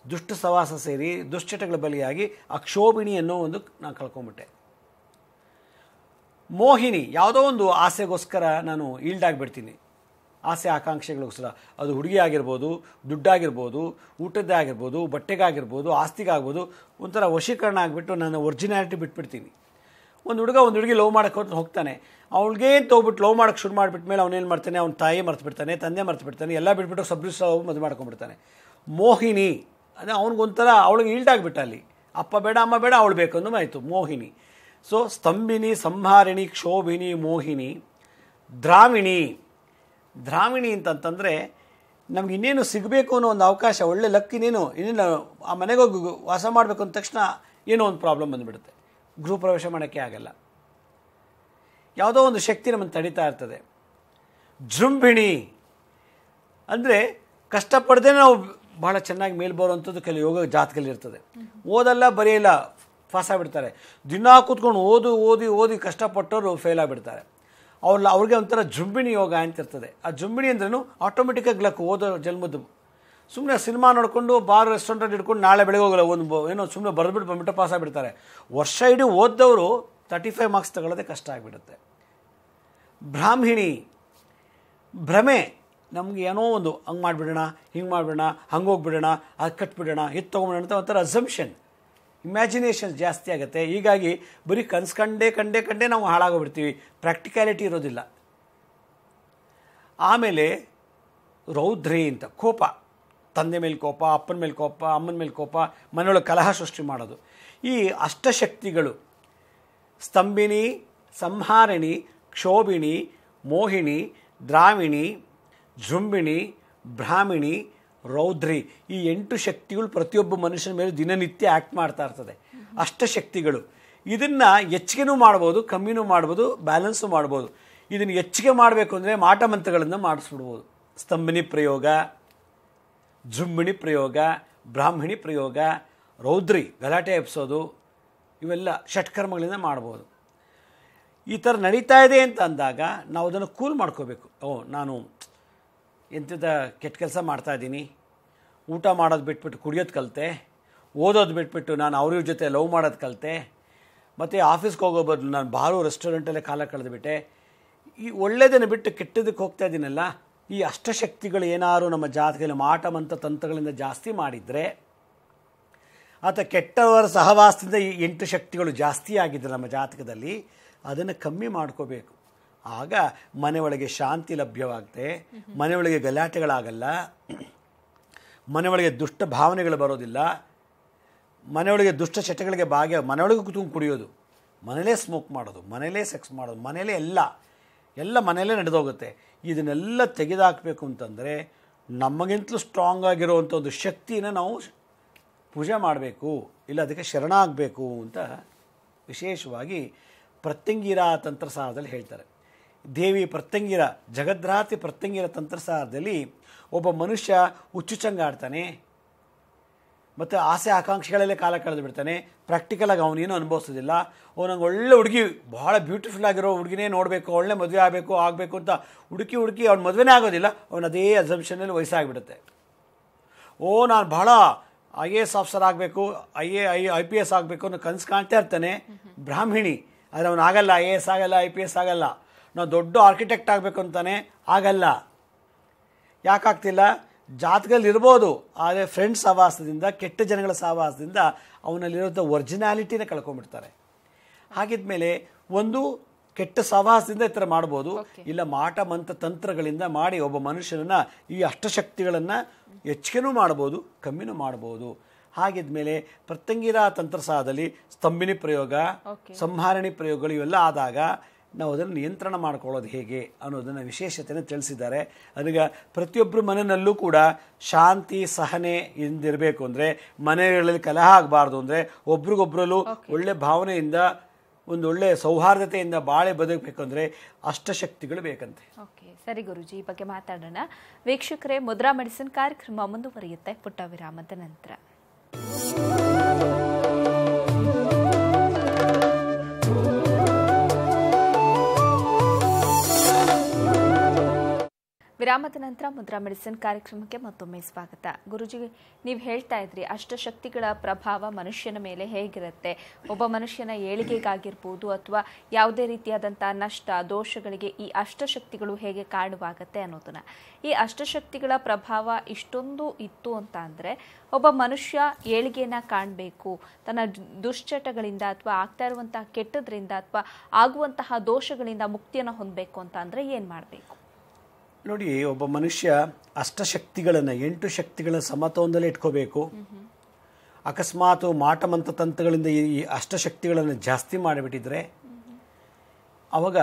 ದುಷ್ಟ ಸವಾಸ ಸೇರಿ ದುಶ್ಚಟಗಳ ಬಲಿಯಾಗಿ ಆ ಕ್ಷೋಭಿಣಿ ಅನ್ನೋ ಒಂದು ನಾನು ಕಳ್ಕೊಂಬಿಟ್ಟೆ. ಮೋಹಿನಿ, ಯಾವುದೋ ಒಂದು ಆಸೆಗೋಸ್ಕರ ನಾನು ಈಲ್ಡ್ ಆಗಿಬಿಡ್ತೀನಿ, ಆಸೆ ಆಕಾಂಕ್ಷೆಗಳಿಗೋಸ್ಕರ. ಅದು ಹುಡುಗಿ ಆಗಿರ್ಬೋದು, ದುಡ್ಡಾಗಿರ್ಬೋದು, ಊಟದ್ದೇ ಆಗಿರ್ಬೋದು, ಬಟ್ಟೆಗಾಗಿರ್ಬೋದು, ಆಸ್ತಿಗಾಗ್ಬೋದು. ಒಂಥರ ವಶೀಕರಣ ಆಗಿಬಿಟ್ಟು ನಾನು ಒರಿಜಿನಾಲಿಟಿ ಬಿಟ್ಬಿಡ್ತೀನಿ. ಒಂದು ಹುಡುಗಿ ಲವ್ ಮಾಡೋಕ್ಕೆ ಹೋಗ್ತಾನೆ, ಅವಳಿಗೆ ತೊಗೊಬಿಟ್ಟು ಲವ್ ಮಾಡೋಕ್ಕೆ ಶುರು ಮಾಡಿಬಿಟ್ಮೇಲೆ ಅವನೇನು ಮಾಡ್ತಾನೆ, ಅವ್ನ ತಾಯಿ ಮರ್ತು ಬಿಡ್ತಾನೆ, ತಂದೆ ಮರ್ತು ಬಿಡ್ತಾನೆ, ಎಲ್ಲ ಬಿಟ್ಬಿಟ್ಟು ಸಬ್ರಿಸ್ ಮದುವೆ ಮಾಡ್ಕೊಂಡ್ಬಿಡ್ತಾನೆ. ಮೋಹಿನಿ ಅದೇ ಅವನಿಗೊಂಥರ ಅವಳಿಗೆ ಈಲ್ಡಾಗಿಬಿಟ್ಟ, ಅಲ್ಲಿ ಅಪ್ಪ ಬೇಡ ಅಮ್ಮ ಬೇಡ ಅವಳು ಬೇಕು ಅನ್ನೋ ಆಯಿತು ಮೋಹಿನಿ. ಸೊ ಸ್ತಂಭಿನಿ, ಸಂಹಾರಿಣಿ, ಕ್ಷೋಭಿನಿ, ಮೋಹಿನಿ. ದ್ರಾವಿಣಿ, ದ್ರಾವಿಣಿ ಅಂತಂತಂದರೆ ನಮ್ಗೆ ಇನ್ನೇನು ಸಿಗಬೇಕು ಅನ್ನೋ ಒಂದು ಅವಕಾಶ, ಒಳ್ಳೆ ಲಕ್, ಇನ್ನೇನು ಆ ಮನೆಗೆ ಹೋಗಿ ವಾಸ ಮಾಡಬೇಕು ಅಂದ ತಕ್ಷಣ ಏನೋ ಒಂದು ಪ್ರಾಬ್ಲಮ್ ಬಂದುಬಿಡುತ್ತೆ, ಗೃಹ ಪ್ರವೇಶ ಮಾಡೋಕ್ಕೆ ಆಗಲ್ಲ, ಯಾವುದೋ ಒಂದು ಶಕ್ತಿ ನಮ್ಮನ್ನು ತಡೀತಾ ಇರ್ತದೆ. ಜೃಂಭಿಣಿ ಅಂದರೆ ಕಷ್ಟಪಡದೆ ನಾವು ಭಾಳ ಚೆನ್ನಾಗಿ ಮೇಲೆ ಬರುವಂಥದ್ದು ಕೆಲವು ಯೋಗ ಜಾತಕದಲ್ಲಿ ಇರ್ತದೆ. ಓದಲ್ಲ ಬರೆಯಲ್ಲ ಪಾಸ್ ಆಗಿಬಿಡ್ತಾರೆ. ದಿನ ಕೂತ್ಕೊಂಡು ಓದಿ ಕಷ್ಟಪಟ್ಟವರು ಫೇಲ್ ಆಗಿಬಿಡ್ತಾರೆ. ಅವ್ರಿಗೆ ಒಂಥರ ಜೃಂಭಿಣಿ ಯೋಗ ಅಂತ ಇರ್ತದೆ. ಆ ಜೃಂಭಿಣಿ ಅಂದ್ರೂ ಆಟೋಮೆಟಿಕ್ಕಾಗಿ ಲಕ್, ಓದೋ ಜನ್ಮದ್ದು. ಸುಮ್ಮನೆ ಸಿನಿಮಾ ನೋಡಿಕೊಂಡು ಬಾರ್ ರೆಸ್ಟೋರೆಂಟಲ್ಲಿ ಹಿಡ್ಕೊಂಡು ನಾಳೆ ಬೆಳಗ್ಗೆ ಹೋಗಲ್ಲ, ಏನೋ ಸುಮ್ಮನೆ ಬರೆದ್ಬಿಟ್ಟು ಬಂದ್ಬಿಟ್ಟು ಪಾಸ್ ಆಗಿಬಿಡ್ತಾರೆ. ವರ್ಷ ಇಡೀ ಓದ್ದವರು 35 ಮಾರ್ಕ್ಸ್ ತಗೊಳ್ಳೋದೇ ಕಷ್ಟ ಆಗಿಬಿಡುತ್ತೆ. ಬ್ರಾಹ್ಮಿಣಿ, ಭ್ರಮೆ, ನಮಗೆ ಏನೋ ಒಂದು ಹಂಗೆ ಮಾಡಿಬಿಡೋಣ, ಹಿಂಗೆ ಮಾಡಿಬಿಡೋಣ, ಹಂಗೆ ಹೋಗ್ಬಿಡೋಣ, ಅದು ಕಟ್ಬಿಡೋಣ, ಇದು ತೊಗೊಂಬಿಡೋಣ ಅಂತ ಒಂಥರ ಅಸಂಪ್ಷನ್, ಇಮ್ಯಾಜಿನೇಷನ್ ಜಾಸ್ತಿ ಆಗುತ್ತೆ. ಹೀಗಾಗಿ ಬರೀ ಕನಸು ಕಂಡೇ ನಾವು ಹಾಳಾಗೋಗ್ಬಿಡ್ತೀವಿ, ಪ್ರಾಕ್ಟಿಕ್ಯಾಲಿಟಿ ಇರೋದಿಲ್ಲ. ಆಮೇಲೆ ರೌದ್ರಿ ಅಂತ, ಕೋಪ, ತಂದೆ ಮೇಲೆ ಕೋಪ, ಅಪ್ಪನ ಮೇಲೆ ಕೋಪ, ಅಮ್ಮನ ಮೇಲೆ ಕೋಪ, ಮನೆಯೊಳಗೆ ಕಲಹ ಸೃಷ್ಟಿ ಮಾಡೋದು. ಈ ಅಷ್ಟಶಕ್ತಿಗಳು ಸ್ತಂಭಿನಿ, ಸಂಹಾರಿಣಿ, ಕ್ಷೋಭಿಣಿ, ಮೋಹಿನಿ, ದ್ರಾವಿಣಿ, ಜೃಂಭಿಣಿ, ಬ್ರಾಹ್ಮಿಣಿ, ರೌದ್ರಿ, ಈ 8 ಶಕ್ತಿಗಳು ಪ್ರತಿಯೊಬ್ಬ ಮನುಷ್ಯನ ಮೇಲೆ ದಿನನಿತ್ಯ ಆ್ಯಕ್ಟ್ ಮಾಡ್ತಾ ಇರ್ತದೆ. ಅಷ್ಟಶಕ್ತಿಗಳು ಇದನ್ನು ಹೆಚ್ಚಿಗೆನೂ ಮಾಡ್ಬೋದು, ಕಮ್ಮಿನೂ ಮಾಡ್ಬೋದು, ಬ್ಯಾಲೆನ್ಸು ಮಾಡ್ಬೋದು. ಇದನ್ನು ಹೆಚ್ಚಿಗೆ ಮಾಡಬೇಕು ಅಂದರೆ ಮಾಟ ಮಂತ್ರಗಳನ್ನು ಮಾಡಿಸ್ಬಿಡ್ಬೋದು. ಸ್ತಂಭಿನಿ ಪ್ರಯೋಗ, ಜೃಂಭಿಣಿ ಪ್ರಯೋಗ, ಬ್ರಾಹ್ಮಿಣಿ ಪ್ರಯೋಗ, ರೌದ್ರಿ ಗಲಾಟೆ ಎಬ್ಸೋದು, ಇವೆಲ್ಲ ಷಟ್ಕರ್ಮಗಳಿಂದ ಮಾಡ್ಬೋದು. ಈ ಥರ ನಡೀತಾ ಇದೆ ಅಂತ ಅಂದಾಗ ನಾವು ಅದನ್ನು ಕೂಲ್ ಮಾಡ್ಕೋಬೇಕು. ನಾನು ಎಂಥದ್ದು ಕೆಟ್ಟ ಕೆಲಸ ಮಾಡ್ತಾಯಿದ್ದೀನಿ, ಊಟ ಮಾಡೋದು ಬಿಟ್ಬಿಟ್ಟು ಕುಡಿಯೋದು ಕಲಿತೆ, ಓದೋದು ಬಿಟ್ಬಿಟ್ಟು ನಾನು ಅವ್ರ ಜೊತೆ ಲವ್ ಮಾಡೋದು ಕಲಿತೆ, ಮತ್ತು ಆಫೀಸ್ಗೆ ಹೋಗೋ ಬದಲು ನಾನು ಬಾರು ರೆಸ್ಟೋರೆಂಟಲ್ಲೇ ಕಾಲ ಕಳೆದುಬಿಟ್ಟೆ. ಈ ಒಳ್ಳೆಯದನ್ನು ಬಿಟ್ಟು ಕೆಟ್ಟದಕ್ಕೆ ಹೋಗ್ತಾ ಇದ್ದೀನಲ್ಲ. ಈ ಅಷ್ಟಶಕ್ತಿಗಳು ಏನಾದ್ರು ನಮ್ಮ ಜಾತಕದಲ್ಲಿ ಮಾಟ ಮಂತ್ರ ತಂತ್ರಗಳಿಂದ ಜಾಸ್ತಿ ಮಾಡಿದರೆ, ಅಥವಾ ಕೆಟ್ಟವರ ಸಹವಾಸದಿಂದ ಈ 8 ಶಕ್ತಿಗಳು ಜಾಸ್ತಿ ಆಗಿದ್ದರೆ ನಮ್ಮ ಜಾತಕದಲ್ಲಿ, ಅದನ್ನು ಕಮ್ಮಿ ಮಾಡ್ಕೋಬೇಕು. ಆಗ ಮನೆಯೊಳಗೆ ಶಾಂತಿ ಲಭ್ಯವಾಗುತ್ತೆ, ಮನೆಯೊಳಗೆ ಗಲಾಟೆಗಳಾಗಲ್ಲ, ಮನೆಯೊಳಗೆ ದುಷ್ಟ ಭಾವನೆಗಳು ಬರೋದಿಲ್ಲ, ಮನೆಯೊಳಗೆ ದುಷ್ಟ ಚಟಗಳಿಗೆ ಮನೆಯೊಳಗೆ ಕೂತ್ಕೊಂಡು ಕುಡಿಯೋದು, ಮನೇಲೇ ಸ್ಮೋಕ್ ಮಾಡೋದು, ಮನೇಲೇ ಸೆಕ್ಸ್ ಮಾಡೋದು, ಮನೇಲೇ ಎಲ್ಲ ಮನೇಲೇ ನಡೆದೋಗುತ್ತೆ. ಇದನ್ನೆಲ್ಲ ತೆಗೆದುಹಾಕಬೇಕು ಅಂತಂದರೆ ನಮಗಿಂತಲೂ ಸ್ಟ್ರಾಂಗ್ ಆಗಿರೋವಂಥ ಒಂದು ಶಕ್ತಿನ ನಾವು ಪೂಜೆ ಮಾಡಬೇಕು, ಇಲ್ಲ ಅದಕ್ಕೆ ಶರಣಾಗಬೇಕು ಅಂತ ವಿಶೇಷವಾಗಿ ಪ್ರತ್ಯಂಗಿರ ತಂತ್ರಸಾರದಲ್ಲಿ ಹೇಳ್ತಾರೆ. ದೇವಿ ಪ್ರತ್ಯಂಗಿರ, ಜಗದ್ರಾತಿ ಪ್ರತ್ಯಂಗಿರ ತಂತ್ರಸಾರದಲ್ಲಿ ಒಬ್ಬ ಮನುಷ್ಯ ಹುಚ್ಚುಚ್ಚಂಗಾಡ್ತಾನೆ, ಮತ್ತು ಆಸೆ ಆಕಾಂಕ್ಷೆಗಳಲ್ಲೇ ಕಾಲ ಕಳೆದು ಬಿಡ್ತಾನೆ. ಪ್ರಾಕ್ಟಿಕಲಾಗಿ ಅವನೇನು ಅನುಭವಿಸೋದಿಲ್ಲ. ಅವನಿಗೆ ಒಳ್ಳೆ ಹುಡುಗಿ, ಭಾಳ ಬ್ಯೂಟಿಫುಲ್ ಆಗಿರೋ ಹುಡುಗಿನೇ ನೋಡಬೇಕು, ಒಳ್ಳೆ ಮದುವೆ ಆಗಬೇಕು ಅಂತ ಹುಡುಕಿ ಅವ್ನ ಮದುವೆನೇ ಆಗೋದಿಲ್ಲ. ಅವನು ಅದೇ ಅಸಂಪ್ಷನಲ್ಲಿ ವಯಸ್ಸಾಗಿಬಿಡುತ್ತೆ. ನಾನು ಭಾಳ IAS ಆಫೀಸರ್ ಆಗಬೇಕು, IPS ಆಗಬೇಕು ಅನ್ನೋ ಕನಸು ಕಾಣ್ತಾ ಇರ್ತಾನೆ. ಬ್ರಾಹ್ಮಿಣಿ, ಆದರೆ ಅವನು ಆಗಲ್ಲ, IAS ಆಗಲ್ಲ, IPS ಆಗಲ್ಲ. ನಾವು ದೊಡ್ಡ ಆರ್ಕಿಟೆಕ್ಟ್ ಆಗಬೇಕು ಅಂತಾನೆ, ಆಗಲ್ಲ. ಯಾಕಾಗ್ತಿಲ್ಲ? ಜಾತಕದಲ್ಲಿ ಇರ್ಬೋದು, ಆದರೆ ಫ್ರೆಂಡ್ಸ್ ಸಹವಾಸದಿಂದ, ಕೆಟ್ಟ ಜನಗಳ ಸಹವಾಸದಿಂದ ಅವನಲ್ಲಿರೋಂಥ ಒರಿಜಿನಾಲಿಟಿನ ಕಳ್ಕೊಂಡ್ಬಿಡ್ತಾರೆ. ಹಾಗಿದ್ಮೇಲೆ ಒಂದು ಕೆಟ್ಟ ಸಹವಾಸದಿಂದ ಈ ಥರ ಮಾಡ್ಬೋದು, ಇಲ್ಲ ಮಾಟ ಮಂತ್ರ ತಂತ್ರಗಳಿಂದ ಮಾಡಿ ಒಬ್ಬ ಮನುಷ್ಯನನ್ನು ಈ ಅಷ್ಟಶಕ್ತಿಗಳನ್ನು ಹೆಚ್ಚಿಗೆನೂ ಮಾಡ್ಬೋದು, ಕಮ್ಮಿನೂ ಮಾಡ್ಬೋದು. ಹಾಗಿದ್ಮೇಲೆ ಪ್ರತ್ಯಂಗಿರ ತಂತ್ರಸಾರದಲ್ಲಿ ಸ್ತಂಭಿನಿ ಪ್ರಯೋಗ, ಸಂಹಾರಣಿ ಪ್ರಯೋಗಗಳು ಇವೆಲ್ಲ ಆದಾಗ ನಾವು ಅದನ್ನು ನಿಯಂತ್ರಣ ಮಾಡ್ಕೊಳ್ಳೋದು ಹೇಗೆ ಅನ್ನೋದನ್ನು ವಿಶೇಷತೆಯನ್ನು ತಿಳಿಸಿದ್ದಾರೆ. ಅದಕ್ಕೆ ಪ್ರತಿಯೊಬ್ಬರು ಮನೆಯಲ್ಲೂ ಕೂಡ ಶಾಂತಿ ಸಹನೆ ಇಂದಿರಬೇಕು ಅಂದರೆ, ಮನೆಗಳಲ್ಲಿ ಕಲಹ ಆಗಬಾರ್ದು ಅಂದರೆ, ಒಬ್ರಿಗೊಬ್ಬರಲ್ಲೂ ಒಳ್ಳೆ ಭಾವನೆಯಿಂದ ಒಂದು ಒಳ್ಳೆಯ ಸೌಹಾರ್ದತೆಯಿಂದ ಬಾಳೆ ಬದುಕಬೇಕು ಅಂದರೆ ಅಷ್ಟಶಕ್ತಿಗಳು ಬೇಕಂತೆ. ಓಕೆ, ಸರಿ ಗುರುಜಿ, ಈ ಬಗ್ಗೆ ಮಾತಾಡೋಣ. ವೀಕ್ಷಕರೇ, ಮುದ್ರಾ ಮೆಡಿಸಿನ್ ಕಾರ್ಯಕ್ರಮ ಮುಂದುವರಿಯುತ್ತೆ ಪುಟ್ಟ ವಿರಾಮದ ನಂತರ. ವಿರಾಮದ ನಂತರ ಮುದ್ರಾ ಮೆಡಿಸಿನ್ ಕಾರ್ಯಕ್ರಮಕ್ಕೆ ಮತ್ತೊಮ್ಮೆ ಸ್ವಾಗತ. ಗುರುಜಿ, ನೀವು ಹೇಳ್ತಾ ಇದ್ರಿ ಅಷ್ಟಶಕ್ತಿಗಳ ಪ್ರಭಾವ ಮನುಷ್ಯನ ಮೇಲೆ ಹೇಗಿರುತ್ತೆ, ಒಬ್ಬ ಮನುಷ್ಯನ ಏಳಿಗೆಗಾಗಿರ್ಬೋದು ಅಥವಾ ಯಾವುದೇ ರೀತಿಯಾದಂತಹ ನಷ್ಟ ದೋಷಗಳಿಗೆ ಈ ಅಷ್ಟಶಕ್ತಿಗಳು ಹೇಗೆ ಕಾರಣವಾಗುತ್ತೆ ಅನ್ನೋದನ್ನ. ಈ ಅಷ್ಟಶಕ್ತಿಗಳ ಪ್ರಭಾವ ಇಷ್ಟೊಂದು ಇತ್ತು ಅಂತ ಅಂದ್ರೆ ಒಬ್ಬ ಮನುಷ್ಯ ಏಳಿಗೆಯನ್ನ ಕಾಣಬೇಕು, ತನ್ನ ದುಶ್ಚಟಗಳಿಂದ ಅಥವಾ ಆಗ್ತಾ ಇರುವಂತಹ ಕೆಟ್ಟದ್ರಿಂದ ಅಥವಾ ಆಗುವಂತಹ ದೋಷಗಳಿಂದ ಮುಕ್ತಿಯನ್ನು ಹೊಂದಬೇಕು ಅಂತ ಅಂದ್ರೆ ಏನ್ ಮಾಡಬೇಕು? ನೋಡಿ, ಒಬ್ಬ ಮನುಷ್ಯ ಅಷ್ಟಶಕ್ತಿಗಳನ್ನು 8 ಶಕ್ತಿಗಳ ಸಮತೋಲನದಲ್ಲಿ ಇಟ್ಕೋಬೇಕು. ಅಕಸ್ಮಾತ್ ಮಾಟಮಂತ್ರ ತಂತ್ರಗಳಿಂದ ಈ ಅಷ್ಟಶಕ್ತಿಗಳನ್ನು ಜಾಸ್ತಿ ಮಾಡಿಬಿಟ್ಟಿದ್ರೆ ಅವಾಗ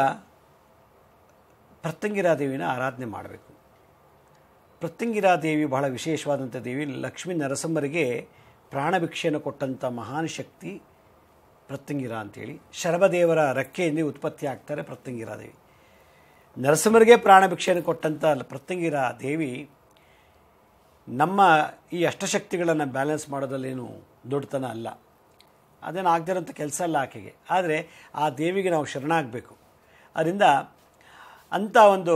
ಪ್ರತ್ಯಂಗಿರಾದೇವಿನ ಆರಾಧನೆ ಮಾಡಬೇಕು. ಪ್ರತ್ಯಂಗಿರಾದೇವಿ ಬಹಳ ವಿಶೇಷವಾದಂಥ ದೇವಿ. ಲಕ್ಷ್ಮೀ ನರಸಿಂಹರಿಗೆ ಪ್ರಾಣಭಿಕ್ಷೆಯನ್ನು ಕೊಟ್ಟಂಥ ಮಹಾನ್ ಶಕ್ತಿ ಪ್ರತ್ಯಂಗಿರ ಅಂತೇಳಿ. ಶರಭದೇವರ ರೆಕ್ಕೆಯಿಂದ ಉತ್ಪತ್ತಿ ಆಗ್ತಾರೆ ಪ್ರತ್ಯಂಗಿರಾದೇವಿ. ನರಸಿಂಹರಿಗೆ ಪ್ರಾಣಭಿಕ್ಷೆಯನ್ನು ಕೊಟ್ಟಂಥ ಪ್ರತ್ಯಂಗಿರ ದೇವಿ ನಮ್ಮ ಈ ಅಷ್ಟಶಕ್ತಿಗಳನ್ನು ಬ್ಯಾಲೆನ್ಸ್ ಮಾಡೋದಲ್ಲೇನು ದೊಡ್ಡತನ ಅಲ್ಲ, ಅದೇನು ಆಗದಿರೋಂಥ ಕೆಲಸ ಅಲ್ಲ ಆಕೆಗೆ. ಆದರೆ ಆ ದೇವಿಗೆ ನಾವು ಶರಣಾಗಬೇಕು. ಅದರಿಂದ ಅಂಥ ಒಂದು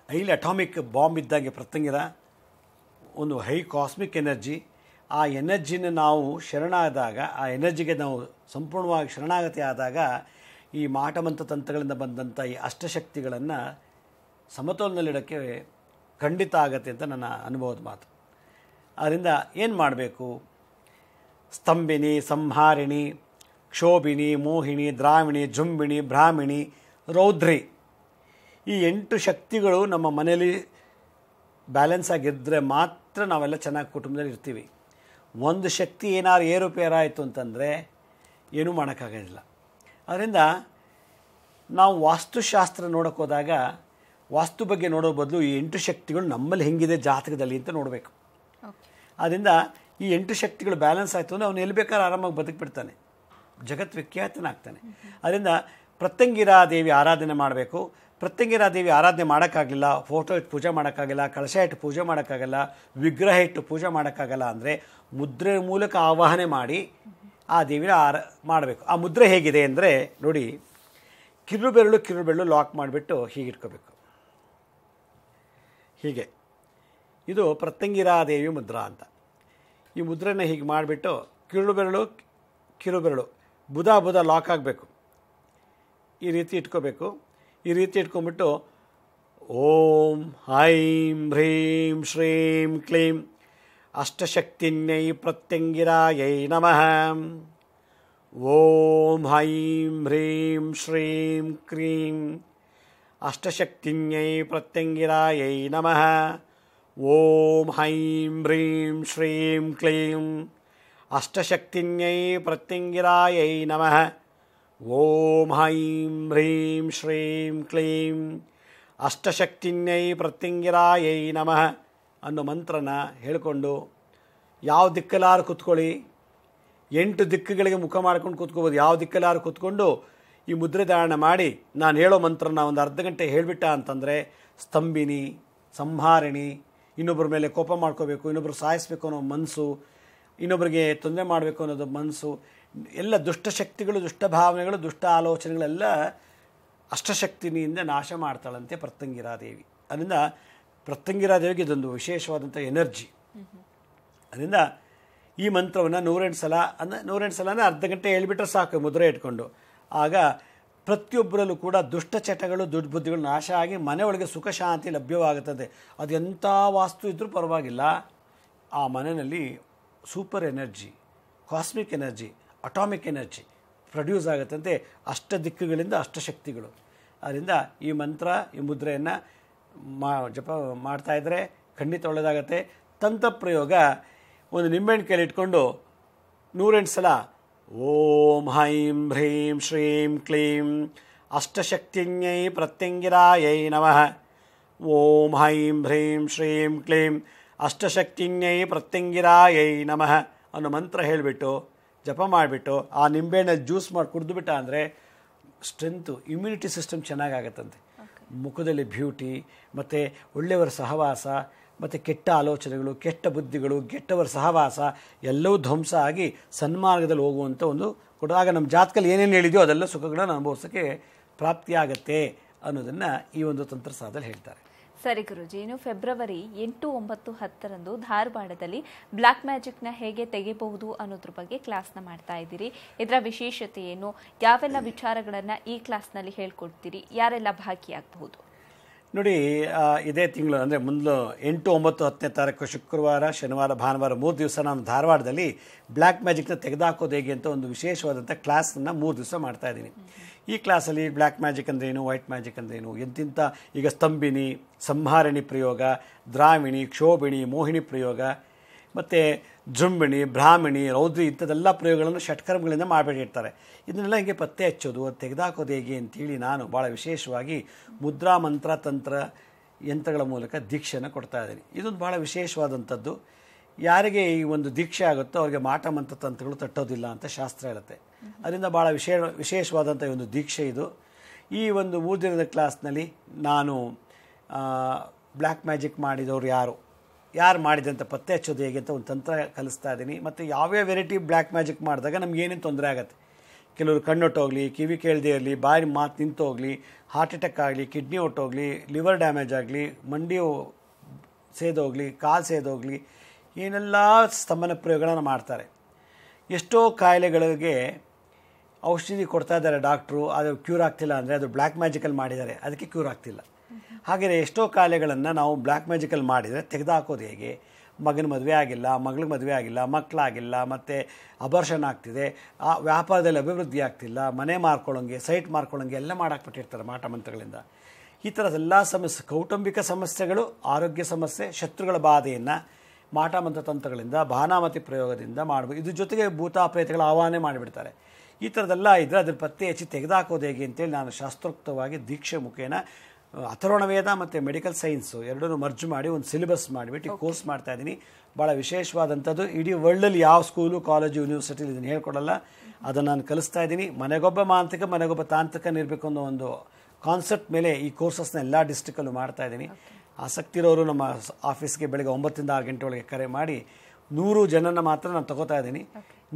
ಹೈಲಿ ಅಟಾಮಿಕ್ ಬಾಂಬ್ ಇದ್ದಂಗೆ ಪ್ರತ್ಯಂಗಿರ ಒಂದು ಹೈ ಕಾಸ್ಮಿಕ್ ಎನರ್ಜಿ. ಆ ಎನರ್ಜಿನ ನಾವು ಶರಣಾದಾಗ, ಆ ಎನರ್ಜಿಗೆ ನಾವು ಸಂಪೂರ್ಣವಾಗಿ ಶರಣಾಗತಿ ಆದಾಗ ಈ ಮಾಟಮಂತ್ರ ತಂತ್ರಗಳಿಂದ ಬಂದಂಥ ಈ ಅಷ್ಟಶಕ್ತಿಗಳನ್ನು ಸಮತೋಲನದಲ್ಲಿಡೋಕ್ಕೆ ಖಂಡಿತ ಆಗತ್ತೆ ಅಂತ ನನ್ನ ಅನುಭವದ ಮಾತು. ಅದರಿಂದ ಏನು ಮಾಡಬೇಕು? ಸ್ತಂಭಿನಿ, ಸಂಹಾರಿಣಿ, ಕ್ಷೋಭಿನಿ, ಮೋಹಿನಿ, ದ್ರಾವಿಣಿ, ಜುಂಬಿಣಿ, ಬ್ರಾಹ್ಮಿಣಿ, ರೌದ್ರಿ, ಈ 8 ಶಕ್ತಿಗಳು ನಮ್ಮ ಮನೆಯಲ್ಲಿ ಬ್ಯಾಲೆನ್ಸ್ ಆಗಿದ್ದರೆ ಮಾತ್ರ ನಾವೆಲ್ಲ ಚೆನ್ನಾಗಿ ಕುಟುಂಬದಲ್ಲಿ ಇರ್ತೀವಿ. ಒಂದು ಶಕ್ತಿ ಏನಾದ್ರು ಏರುಪೇರಾಯಿತು ಅಂತಂದರೆ ಏನೂ ಮಾಡೋಕ್ಕಾಗೋದಿಲ್ಲ. ಅದರಿಂದ ನಾವು ವಾಸ್ತುಶಾಸ್ತ್ರ ನೋಡೋಕೆ ಹೋದಾಗ ವಾಸ್ತು ಬಗ್ಗೆ ನೋಡೋ ಬದಲು ಈ 8 ಶಕ್ತಿಗಳು ನಮ್ಮಲ್ಲಿ ಹೆಂಗಿದೆ ಜಾತಕದಲ್ಲಿ ಅಂತ ನೋಡಬೇಕು. ಆದ್ದರಿಂದ ಈ 8 ಶಕ್ತಿಗಳು ಬ್ಯಾಲೆನ್ಸ್ ಆಯಿತು ಅಂದರೆ ಅವನು ಎಲ್ಲಿ ಬೇಕಾದ್ರೆ ಆರಾಮಾಗಿ ಬದುಕಿಬಿಡ್ತಾನೆ, ಜಗತ್ ವಿಖ್ಯಾತನಾಗ್ತಾನೆ. ಅದರಿಂದ ಪ್ರತ್ಯಂಗಿರಾ ದೇವಿ ಆರಾಧನೆ ಮಾಡಬೇಕು. ಪ್ರತ್ಯಂಗಿರಾ ದೇವಿ ಆರಾಧನೆ ಮಾಡೋಕ್ಕಾಗಲಿಲ್ಲ, ಫೋಟೋ ಇಟ್ಟು ಪೂಜೆ ಮಾಡೋಕ್ಕಾಗಲ್ಲ, ಕಳಶ ಇಟ್ಟು ಪೂಜೆ ಮಾಡೋಕ್ಕಾಗಲ್ಲ, ವಿಗ್ರಹ ಇಟ್ಟು ಪೂಜೆ ಮಾಡೋಕ್ಕಾಗಲ್ಲ ಅಂದರೆ ಮುದ್ರೆ ಮೂಲಕ ಆವಾಹನೆ ಮಾಡಿ ಆ ದೇವಿನ ಮಾಡಬೇಕು. ಆ ಮುದ್ರೆ ಹೇಗಿದೆ ಅಂದರೆ ನೋಡಿ, ಕಿರುಬೆರಳು ಲಾಕ್ ಮಾಡಿಬಿಟ್ಟು ಹೀಗೆ ಇಟ್ಕೋಬೇಕು. ಹೀಗೆ ಇದು ಪ್ರತ್ಯಂಗಿರಾ ದೇವಿ ಮುದ್ರಾ ಅಂತ. ಈ ಮುದ್ರೆನ ಹೀಗೆ ಮಾಡಿಬಿಟ್ಟು ಕಿರುಬೆರಳು ಬುಧ ಲಾಕ್ ಆಗಬೇಕು. ಈ ರೀತಿ ಇಟ್ಕೋಬೇಕು. ಈ ರೀತಿ ಇಟ್ಕೊಂಡ್ಬಿಟ್ಟು ಓಂ ಐಂ ಹ್ರೀಂ ಶ್ರೀಂ ಕ್ಲೀಂ ಅಷ್ಟಶಕ್ತಿನ್ಯೈ ಪ್ರತ್ಯಂಗಿರಾಯೈ ನಮಃ. ಓಂ ಐಂ ಹ್ರೀಂ ಶ್ರೀಂ ಕ್ರೀಂ ಅಷ್ಟಶಕ್ತಿನ್ಯೈ ಪ್ರತ್ಯಂಗಿರಾಯೈ ನಮಃ. ಓಂ ಐಂ ಹ್ರೀಂ ಶ್ರೀಂ ಕ್ಲೀಂ ಅಷ್ಟಶಕ್ತಿನ್ಯೈ ಪ್ರತ್ಯಂಗಿರಾಯೈ ನಮಃ. ಓಂ ಐಂ ಹ್ರೀಂ ಶ್ರೀಂ ಕ್ಲೀಂ ಅಷ್ಟಶಕ್ತಿನ್ಯೈ ಪ್ರತ್ಯಂಗಿರಾಯೈ ನಮಃ ಅನ್ನೋ ಮಂತ್ರನ ಹೇಳಿಕೊಂಡು ಯಾವ ದಿಕ್ಕಲಾರು ಕೂತ್ಕೊಳ್ಳಿ. 8 ದಿಕ್ಕುಗಳಿಗೆ ಮುಖ ಮಾಡ್ಕೊಂಡು ಕೂತ್ಕೋಬೋದು. ಯಾವ ದಿಕ್ಕಲಾರು ಕೂತ್ಕೊಂಡು ಈ ಮುದ್ರೆ ಧಾರಣ ಮಾಡಿ ನಾನು ಹೇಳೋ ಮಂತ್ರನ ಒಂದು ಅರ್ಧ ಗಂಟೆ ಹೇಳಿಬಿಟ್ಟ ಅಂತಂದರೆ ಸ್ತಂಭಿನಿ, ಸಂಹಾರಿಣಿ, ಇನ್ನೊಬ್ಬರ ಮೇಲೆ ಕೋಪ ಮಾಡ್ಕೋಬೇಕು, ಇನ್ನೊಬ್ಬರು ಸಾಯಿಸಬೇಕು ಅನ್ನೋ ಮನಸ್ಸು, ಇನ್ನೊಬ್ಬರಿಗೆ ತೊಂದರೆ ಮಾಡಬೇಕು ಅನ್ನೋದು ಮನಸ್ಸು, ಎಲ್ಲ ದುಷ್ಟಶಕ್ತಿಗಳು, ದುಷ್ಟ ಭಾವನೆಗಳು, ದುಷ್ಟ ಆಲೋಚನೆಗಳೆಲ್ಲ ಅಷ್ಟಶಕ್ತಿನಿಂದ ನಾಶ ಮಾಡ್ತಾಳಂತೆ ಪ್ರತ್ಯಂಗಿರಾದೇವಿ. ಅದರಿಂದ ಪ್ರತ್ಯಂಗಿರಾದೇವಿಗೆ ಇದೊಂದು ವಿಶೇಷವಾದಂಥ ಎನರ್ಜಿ. ಅದರಿಂದ ಈ ಮಂತ್ರವನ್ನು 108 ಸಲ ಅಂದರೆ ಅರ್ಧ ಗಂಟೆ ಹೇಳಿಬಿಟ್ರೆ ಸಾಕು ಮುದ್ರೆ ಇಟ್ಕೊಂಡು. ಆಗ ಪ್ರತಿಯೊಬ್ಬರಲ್ಲೂ ಕೂಡ ದುಷ್ಟಚಟಗಳು, ದುರ್ಬುದ್ಧಿಗಳು ನಾಶ ಆಗಿ ಮನೆಯೊಳಗೆ ಸುಖ ಶಾಂತಿ ಲಭ್ಯವಾಗುತ್ತದೆ. ಅದು ಎಂಥ ವಾಸ್ತು ಇದ್ದರೂ ಪರವಾಗಿಲ್ಲ, ಆ ಮನೆಯಲ್ಲಿ super energy, cosmic energy, atomic energy produce ಆಗುತ್ತಂತೆ ಅಷ್ಟ ದಿಕ್ಕುಗಳಿಂದ ಅಷ್ಟಶಕ್ತಿಗಳು. ಅದರಿಂದ ಈ ಮಂತ್ರ, ಈ ಮುದ್ರೆಯನ್ನು ಜಪ ಮಾಡ್ತಾಯಿದ್ರೆ ಖಂಡಿತ ಒಳ್ಳೆಯದಾಗತ್ತೆ. ತಂತ್ರ ಪ್ರಯೋಗ, ಒಂದು ನಿಂಬೆಹಣ್ಣು ಕೈಲಿ ಇಟ್ಕೊಂಡು 108 ಸಲ ಓಂ ಐಂ ಹ್ರೀಂ ಶ್ರೀಂ ಕ್ಲೀಂ ಅಷ್ಟಶಕ್ತಿನ್ಯೈ ಪ್ರತ್ಯಂಗಿರಾಯೈ ನಮಃ. ಓಂ ಐಂ ಹ್ರೀಂ ಶ್ರೀಂ ಕ್ಲೀಂ ಅಷ್ಟಶಕ್ತಿನ್ಯೈ ಪ್ರತ್ಯಂಗಿರಾಯೈ ನಮಃ ಅನ್ನೋ ಮಂತ್ರ ಹೇಳಿಬಿಟ್ಟು ಜಪ ಮಾಡಿಬಿಟ್ಟು ಆ ನಿಂಬೆಹಣ್ಣಲ್ಲಿ ಜ್ಯೂಸ್ ಮಾಡಿ ಕುಡಿದುಬಿಟ್ಟ ಅಂದರೆ ಸ್ಟ್ರೆಂತು ಇಮ್ಯುನಿಟಿ ಸಿಸ್ಟಮ್ ಚೆನ್ನಾಗಾಗತ್ತಂತೆ. ಮುಖದಲ್ಲಿ ಬ್ಯೂಟಿ ಮತ್ತು ಒಳ್ಳೆಯವರ ಸಹವಾಸ ಮತ್ತು ಕೆಟ್ಟ ಆಲೋಚನೆಗಳು, ಕೆಟ್ಟ ಬುದ್ಧಿಗಳು, ಕೆಟ್ಟವರ ಸಹವಾಸ ಎಲ್ಲವೂ ಧ್ವಂಸ ಆಗಿ ಸನ್ಮಾರ್ಗದಲ್ಲಿ ಹೋಗುವಂಥ ಒಂದು ಆಗ ನಮ್ಮ ಜಾತಕದಲ್ಲಿ ಏನೇನು ಹೇಳಿದೆಯೋ ಅದೆಲ್ಲ ಸುಖಗಳನ್ನು ಅನುಭವಿಸೋಕ್ಕೆ ಪ್ರಾಪ್ತಿಯಾಗತ್ತೆ ಅನ್ನೋದನ್ನು ಈ ಒಂದು ತಂತ್ರಸಾರದಲ್ಲಿ ಹೇಳ್ತಾರೆ. ಸರಿ ಗುರುಜಿ, ಇನ್ನು ಫೆಬ್ರವರಿ 8, 9, 10ರಂದು ಧಾರವಾಡದಲ್ಲಿ ಬ್ಲ್ಯಾಕ್ ಮ್ಯಾಜಿಕ್ನ ಹೇಗೆ ತೆಗೆಯಬಹುದು ಅನ್ನೋದ್ರ ಬಗ್ಗೆ ಕ್ಲಾಸ್ನ ಮಾಡ್ತಾ ಇದ್ದೀರಿ. ಇದರ ವಿಶೇಷತೆ ಏನು, ಯಾವೆಲ್ಲ ವಿಚಾರಗಳನ್ನು ಈ ಕ್ಲಾಸ್ನಲ್ಲಿ ಹೇಳ್ಕೊಡ್ತೀರಿ, ಯಾರೆಲ್ಲ ಭಾಗಿಯಾಗಬಹುದು? ನೋಡಿ, ಇದೇ ತಿಂಗಳು ಅಂದರೆ ಮುಂದೆ 8, 9, 10ನೇ ತಾರೀಕು ಶುಕ್ರವಾರ, ಶನಿವಾರ, ಭಾನುವಾರ 3 ದಿವಸ ನಾನು ಧಾರವಾಡದಲ್ಲಿ ಬ್ಲ್ಯಾಕ್ ಮ್ಯಾಜಿಕ್ನ ತೆಗೆದುಹಾಕೋದು ಹೇಗೆ ಅಂತ ಒಂದು ವಿಶೇಷವಾದಂಥ ಕ್ಲಾಸನ್ನು 3 ದಿವಸ ಮಾಡ್ತಾ ಇದ್ದೀನಿ. ಈ ಕ್ಲಾಸಲ್ಲಿ ಬ್ಲ್ಯಾಕ್ ಮ್ಯಾಜಿಕ್ ಅಂದ್ರೇನು, ವೈಟ್ ಮ್ಯಾಜಿಕ್ ಅಂದ್ರೇನು, ಎಂತಿಂಥ ಈಗ ಸ್ತಂಭಿನಿ, ಸಂಹಾರಿಣಿ ಪ್ರಯೋಗ, ದ್ರಾವಿಣಿ, ಕ್ಷೋಭಿಣಿ, ಮೋಹಿನಿ ಪ್ರಯೋಗ ಮತ್ತು ಜೃಂಭಿಣಿ, ಬ್ರಾಹ್ಮಣಿ, ರೌದ್ರಿ ಇಂಥದ್ದೆಲ್ಲ ಪ್ರಯೋಗಗಳನ್ನು ಷಟ್ಕರ್ಮಗಳಿಂದ ಮಾಡಿಬಿಟ್ಟಿರ್ತಾರೆ. ಇದನ್ನೆಲ್ಲ ಹಿಂಗೆ ಪತ್ತೆ ಹಚ್ಚೋದು, ಅದು ತೆಗೆದುಹಾಕೋದು ಹೇಗೆ ಅಂತೇಳಿ ನಾನು ಭಾಳ ವಿಶೇಷವಾಗಿ ಮುದ್ರಾ, ಮಂತ್ರ, ತಂತ್ರ, ಯಂತ್ರಗಳ ಮೂಲಕ ದೀಕ್ಷೆಯನ್ನು ಕೊಡ್ತಾ ಇದ್ದೀನಿ. ಇದೊಂದು ಭಾಳ ವಿಶೇಷವಾದಂಥದ್ದು. ಯಾರಿಗೆ ಈ ಒಂದು ದೀಕ್ಷೆ ಆಗುತ್ತೋ ಅವ್ರಿಗೆ ಮಾಟ ಮಂತ್ರ ತಂತ್ರಗಳು ತಟ್ಟೋದಿಲ್ಲ ಅಂತ ಶಾಸ್ತ್ರ ಹೇಳುತ್ತೆ. ಅದರಿಂದ ಭಾಳ ವಿಶೇಷವಾದಂಥ ಒಂದು ದೀಕ್ಷೆ ಇದು. ಈ ಒಂದು 3 ದಿನದ ಕ್ಲಾಸ್ನಲ್ಲಿ ನಾನು ಬ್ಲ್ಯಾಕ್ ಮ್ಯಾಜಿಕ್ ಮಾಡಿದವರು ಯಾರು ಮಾಡಿದಂಥ ಪತ್ತೆ ಹಚ್ಚೋದು ಹೇಗೆ ಅಂತ ಒಂದು ತಂತ್ರ ಕಲಿಸ್ತಾ ಇದ್ದೀನಿ. ಮತ್ತು ಯಾವ್ಯಾವ ವೆರೈಟಿ ಬ್ಲ್ಯಾಕ್ ಮ್ಯಾಜಿಕ್ ಮಾಡಿದಾಗ ನಮ್ಗೆ ಏನೇನು ತೊಂದರೆ ಆಗುತ್ತೆ, ಕೆಲವರು ಕಣ್ಣೊಟ್ಟೋಗಲಿ, ಕಿವಿ ಕೇಳದೇ ಇರಲಿ, ಬಾಯಿ ಮಾತು ನಿಂತೋಗಲಿ, ಹಾರ್ಟ್ ಅಟ್ಯಾಕ್ ಆಗಲಿ, ಕಿಡ್ನಿ ಹೊಟ್ಟೋಗಲಿ, ಲಿವರ್ ಡ್ಯಾಮೇಜ್ ಆಗಲಿ, ಮಂಡಿ ಸೇದೋಗಲಿ, ಕಾಲು ಸೇದೋಗಲಿ, ಏನೆಲ್ಲ ಸ್ತಂಭನ ಪ್ರಯೋಗಗಳನ್ನು ಮಾಡ್ತಾರೆ. ಎಷ್ಟೋ ಕಾಯಿಲೆಗಳಿಗೆ ಔಷಧಿ ಕೊಡ್ತಾ ಇದ್ದಾರೆ ಡಾಕ್ಟ್ರು, ಅದು ಕ್ಯೂರ್ ಆಗ್ತಿಲ್ಲ ಅಂದರೆ ಅದು ಬ್ಲ್ಯಾಕ್ ಮ್ಯಾಜಿಕಲ್ಲಿ ಮಾಡಿದ್ದಾರೆ, ಅದಕ್ಕೆ ಕ್ಯೂರ್ ಆಗ್ತಿಲ್ಲ. ಹಾಗೆಯೇ ಎಷ್ಟೋ ಕಾಯಿಲೆಗಳನ್ನು ನಾವು ಬ್ಲ್ಯಾಕ್ ಮ್ಯಾಜಿಕಲ್ಲಿ ಮಾಡಿದರೆ ತೆಗೆದುಹಾಕೋದು ಹೇಗೆ, ಮಗನ ಮದುವೆ ಆಗಿಲ್ಲ, ಮಗಳಿಗೆ ಮದುವೆ ಆಗಿಲ್ಲ, ಮಕ್ಕಳಾಗಿಲ್ಲ, ಮತ್ತು ಅಬಾರ್ಷನ್ ಆಗ್ತಿದೆ, ಆ ವ್ಯಾಪಾರದಲ್ಲಿ ಅಭಿವೃದ್ಧಿ ಆಗ್ತಿಲ್ಲ, ಮನೆ ಮಾರ್ಕೊಳ್ಳೋಂಗೆ, ಸೈಟ್ ಮಾರ್ಕೊಳ್ಳೋಂಗೆ ಎಲ್ಲ ಮಾಡಾಕ್ಬಿಟ್ಟಿರ್ತಾರೆ ಮಾಟ ಮಂತ್ರಗಳಿಂದ. ಈ ಥರದ್ದೆಲ್ಲ ಸಮಸ್ಯೆ, ಕೌಟುಂಬಿಕ ಸಮಸ್ಯೆಗಳು, ಆರೋಗ್ಯ ಸಮಸ್ಯೆ, ಶತ್ರುಗಳ ಬಾಧೆಯನ್ನು ಮಾಟ ಮಂತ್ರ ತಂತ್ರಗಳಿಂದ, ಭಾನಾಮತಿ ಪ್ರಯೋಗದಿಂದ ಮಾಡ್ಬೋದು. ಇದ್ರ ಜೊತೆಗೆ ಭೂತ ಪ್ರೇತಗಳ ಆಹ್ವಾನ ಮಾಡಿಬಿಡ್ತಾರೆ. ಈ ಥರದ್ದೆಲ್ಲ ಇದ್ದರೆ ಅದ್ರ ಪತ್ತೆ ಹಚ್ಚಿ ತೆಗೆದುಹಾಕೋದು ಹೇಗೆ ಅಂತೇಳಿ ನಾನು ಶಾಸ್ತ್ರೋಕ್ತವಾಗಿ ದೀಕ್ಷೆ ಮುಖೇನ ಅಥರ್ವಣ ವೇದ ಮತ್ತು ಮೆಡಿಕಲ್ ಸೈನ್ಸು ಎರಡನ್ನೂ ಮರ್ಜ್ ಮಾಡಿ ಒಂದು ಸಿಲೆಬಸ್ ಮಾಡಿಬಿಟ್ಟು ಕೋರ್ಸ್ ಮಾಡ್ತಾಯಿದ್ದೀನಿ. ಭಾಳ ವಿಶೇಷವಾದಂಥದ್ದು. ಇಡೀ ವರ್ಲ್ಡಲ್ಲಿ ಯಾವ ಸ್ಕೂಲು, ಕಾಲೇಜು, ಯೂನಿವರ್ಸಿಟಿಲಿ ಇದನ್ನು ಹೇಳ್ಕೊಡಲ್ಲ, ಅದನ್ನು ನಾನು ಕಲಿಸ್ತಾ ಇದ್ದೀನಿ. ಮನೆಗೊಬ್ಬ ಮಾಂತ್ರಿಕ, ಮನೆಗೊಬ್ಬ ತಾಂತ್ರಿಕನಿರಬೇಕು ಅನ್ನೋ ಒಂದು ಕಾನ್ಸೆಪ್ಟ್ ಮೇಲೆ ಈ ಕೋರ್ಸಸ್ನ ಎಲ್ಲ ಡಿಸ್ಟ್ರಿಕ್ಟಲ್ಲೂ ಮಾಡ್ತಾಯಿದ್ದೀನಿ. ಆಸಕ್ತಿ ಇರೋರು ನಮ್ಮ ಆಫೀಸ್ಗೆ ಬೆಳಗ್ಗೆ 9 ರಿಂದ 6 ಗಂಟೆ ಒಳಗೆ ಕರೆ ಮಾಡಿ 100 ಜನನ ಮಾತ್ರ ನಾನು ತಗೋತಾ ಇದ್ದೀನಿ.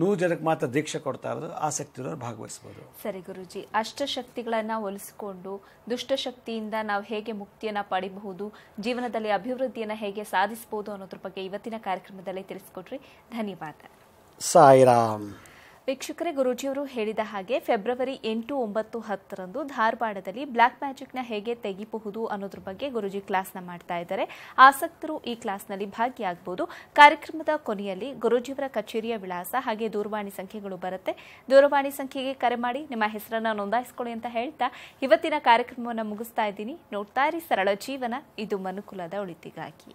100 ಜನಕ್ಕೆ ಮಾತ್ರ ದೀಕ್ಷೆ ಕೊಡ್ತಾ ಇರೋದು. ಆಸಕ್ತಿ ಇರೋರು ಭಾಗವಹಿಸ್ಬೋದು. ಸರಿ ಗುರುಜಿ, ಅಷ್ಟಶಕ್ತಿಗಳನ್ನು ಒಲಿಸಿಕೊಂಡು ದುಷ್ಟಶಕ್ತಿಯಿಂದ ನಾವು ಹೇಗೆ ಮುಕ್ತಿಯನ್ನು ಪಡಿಬಹುದು, ಜೀವನದಲ್ಲಿ ಅಭಿವೃದ್ಧಿಯನ್ನು ಹೇಗೆ ಸಾಧಿಸಬಹುದು ಅನ್ನೋದ್ರ ಬಗ್ಗೆ ಇವತ್ತಿನ ಕಾರ್ಯಕ್ರಮದಲ್ಲಿ ತಿಳಿಸಿಕೊಟ್ರಿ. ಧನ್ಯವಾದ. ಸಾಯಿರಾಮ್. ವೀಕ್ಷಕರೇ, ಗುರೂಜಿಯವರು ಹೇಳಿದ ಹಾಗೆ ಫೆಬ್ರವರಿ 8, 9, 10ರಂದು ಧಾರವಾಡದಲ್ಲಿ ಬ್ಲ್ಯಾಕ್ ಮ್ಯಾಜಿಕ್ನ ಹೇಗೆ ತೆಗಿಬಹುದು ಅನ್ನೋದ್ರ ಬಗ್ಗೆ ಗುರೂಜಿ ಕ್ಲಾಸ್ನ ಮಾಡ್ತಾ ಇದ್ದಾರೆ. ಆಸಕ್ತರು ಈ ಕ್ಲಾಸ್ನಲ್ಲಿ ಭಾಗಿಯಾಗಬಹುದು. ಕಾರ್ಯಕ್ರಮದ ಕೊನೆಯಲ್ಲಿ ಗುರೂಜಿಯವರ ಕಚೇರಿಯ ವಿಳಾಸ ಹಾಗೆ ದೂರವಾಣಿ ಸಂಖ್ಯೆಗಳು ಬರುತ್ತೆ. ದೂರವಾಣಿ ಸಂಖ್ಯೆಗೆ ಕರೆ ಮಾಡಿ ನಿಮ್ಮ ಹೆಸರನ್ನು ನೋಂದಾಯಿಸಿಕೊಳ್ಳಿ ಅಂತ ಹೇಳ್ತಾ ಇವತ್ತಿನ ಕಾರ್ಯಕ್ರಮವನ್ನು ಮುಗಿಸ್ತಾ ಇದ್ದೀನಿ. ನೋಡ್ತಾ ಇರಿ ಸರಳ ಜೀವನ, ಇದು ಮನುಕುಲದ ಒಳಿತಿಗಾಗಿ.